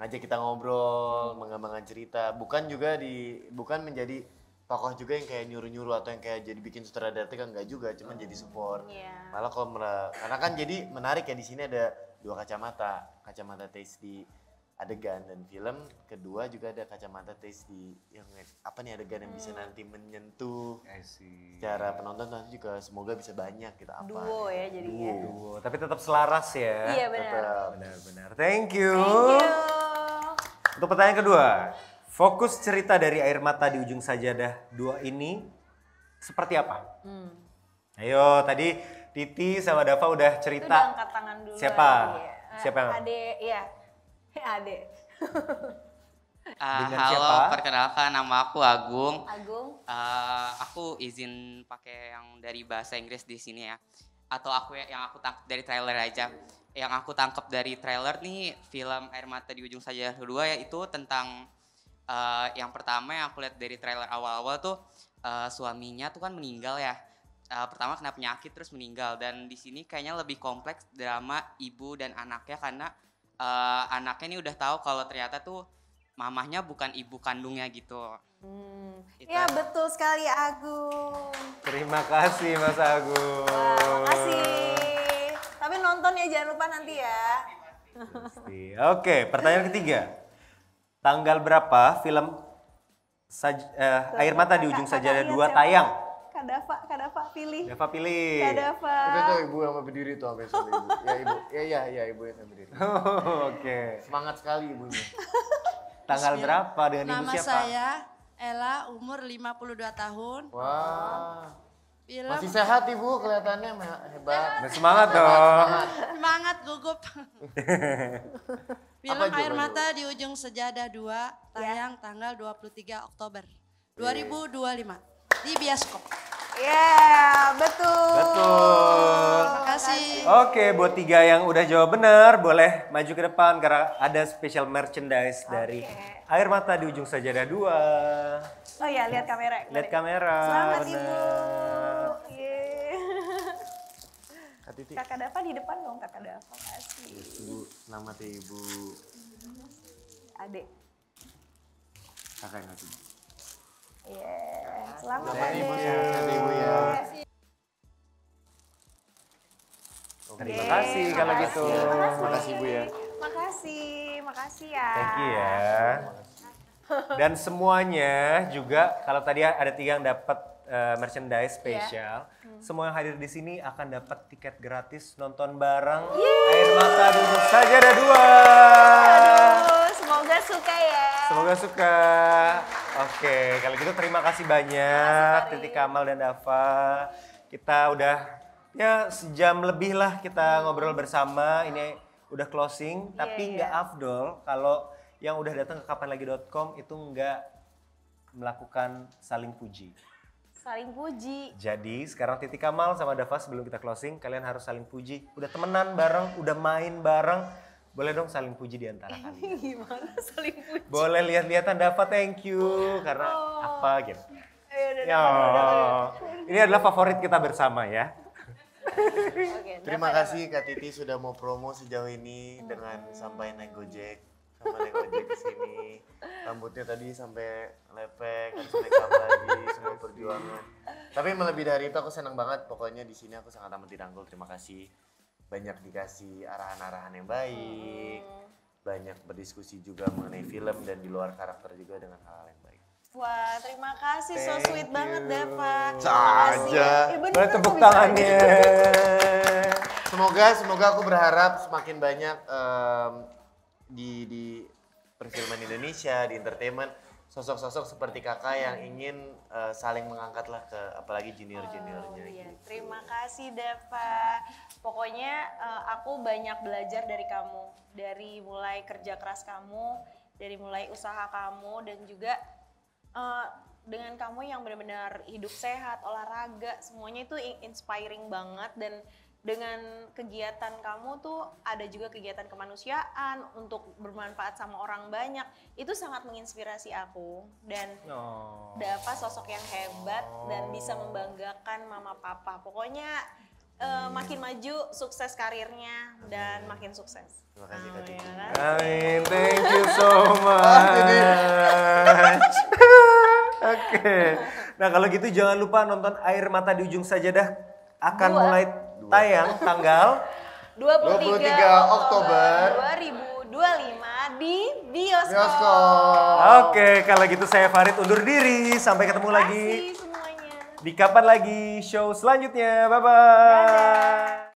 ngajak kita ngobrol, mengembangkan cerita. Bukan menjadi tokoh juga yang kayak nyuruh-nyuruh atau yang kayak jadi bikin sutradara itu kan enggak juga, cuman jadi support. Iya. Malah karena kan jadi menarik ya, di sini ada dua kacamata taste di adegan dan film kedua juga ada kacamata taste di yang apa nih adegan yang bisa nanti menyentuh secara penonton nanti juga semoga bisa banyak kita apa Duo ya jadinya. Duo, tapi tetap selaras ya. Iya benar. Benar-benar. Thank you. Thank you. Untuk pertanyaan kedua, fokus cerita dari Air Mata di Ujung Sajadah 2 ini seperti apa? Ayo, tadi Titi sama Dava udah Itu cerita. udah angkat tangan dulu. Siapa? Iya. Siapa yang? Ade, iya. Ade. Dengan Halo, siapa? perkenalkan nama aku Agung. Agung. Aku izin pakai yang dari bahasa Inggris di sini ya. Atau yang aku tangkap dari trailer aja. Yang aku tangkap dari trailer nih film Air Mata di Ujung Sajadah 2 yaitu tentang yang pertama yang aku lihat dari trailer awal-awal tuh suaminya tuh kan meninggal ya. Pertama kena penyakit terus meninggal dan di sini kayaknya lebih kompleks drama ibu dan anaknya karena anaknya ini udah tahu kalau ternyata tuh mamahnya bukan ibu kandungnya gitu. Itu Ya aja. betul sekali Agung. Terima kasih Mas Agung. Wah, makasih. Tapi nonton ya jangan lupa nanti ya. Oke, pertanyaan ketiga. Tanggal berapa film Air Mata di Ujung Sajadah 2 tayang? Kak Dava pilih. Dava pilih. Kak Dava. itu tuh ibu yang berdiri tuh sampai sama ibu ya ibu ya ibu yang berdiri Oke. semangat sekali ibunya. Tanggal berapa dengan ibu Nama siapa? saya Ella, umur 52 tahun. Wah Film masih sehat ibu kelihatannya hebat. Nah, semangat dong. semangat gugup. Film Apa, Jo, Air Ibu? Mata di Ujung Sejadah 2 tayang tanggal 23 Oktober 2025 di bioskop. Ya, betul. Betul. Terima kasih. Oke, buat 3 yang udah jawab benar, boleh maju ke depan karena ada special merchandise dari Air Mata di Ujung Sajadah 2. Oh ya, lihat kamera. Lihat kamera. Selamat Ibu. benar. Yeay. Kak Titi Kakak Dava di depan dong, Kakak Dava. Kasih. ibu selamat ya ibu Adek. kakak yang kasih. Iya. Selamat Selamat Adek. ibu sehat ibu ya. Terima kasih kalau gitu. Terima kasih ibu ya. Makasih ya. Thank you ya. Dan semuanya juga kalau tadi ada 3 yang dapat merchandise spesial, semua yang hadir di sini akan dapat tiket gratis nonton bareng Air Mata di Ujung Sajadah 2. Aduh, semoga suka ya. Semoga suka. Oke, kalau gitu terima kasih banyak Titi Kamal dan Dava. Kita udah ya sejam lebih lah kita ngobrol bersama. Ini udah closing, tapi nggak afdol kalau yang udah datang ke kapanlagi.com itu nggak melakukan saling puji. Saling puji. Jadi sekarang Titi Kamal sama Dava sebelum kita closing, kalian harus saling puji. Udah temenan bareng, udah main bareng. Boleh dong saling puji di antara kalian. Gimana saling puji? Boleh lihat-lihatan Dava, thank you. Karena apa gitu. Ya, ini adalah favorit kita bersama ya. Oke, Terima kasih Kak Titi sudah mau promo sejauh ini dengan sampai naik Gojek. Sama naik Gojek ke sini. Rambutnya tadi sampai lepek, harus make up lagi, semua perjuangan. Tapi melebihi dari itu aku senang banget. Pokoknya di sini aku sangat amat dirangkul. Terima kasih. Banyak dikasih arahan-arahan yang baik. Banyak berdiskusi juga mengenai film dan di luar karakter juga dengan hal-hal yang baik. Wah, terima kasih. So Thank sweet you. banget, Dava. Saja. Boleh tepuk tangannya. Semoga aku berharap semakin banyak di perfilman Indonesia, di entertainment, sosok-sosok seperti kakak yang ingin saling mengangkatlah ke apalagi junior-juniornya. Iya, terima kasih Dava. Pokoknya aku banyak belajar dari kamu, dari mulai kerja keras kamu, dari mulai usaha kamu, dan juga dengan kamu yang benar-benar hidup sehat, olahraga, semuanya itu inspiring banget. Dan dengan kegiatan kamu tuh ada juga kegiatan kemanusiaan untuk bermanfaat sama orang banyak. Itu sangat menginspirasi aku dan Dava sosok yang hebat dan bisa membanggakan mama papa. Pokoknya makin maju, sukses karirnya dan makin sukses. Terima kasih Kak Cici. Amin, thank you so much. Oke. Nah kalau gitu jangan lupa nonton Air Mata di Ujung Sajadah akan mulai tayang tanggal 23 Oktober 2025 di bioskop. Oke, kalau gitu saya Farid undur diri. Sampai ketemu lagi. Semuanya. Di kapan lagi show selanjutnya. Bye-bye.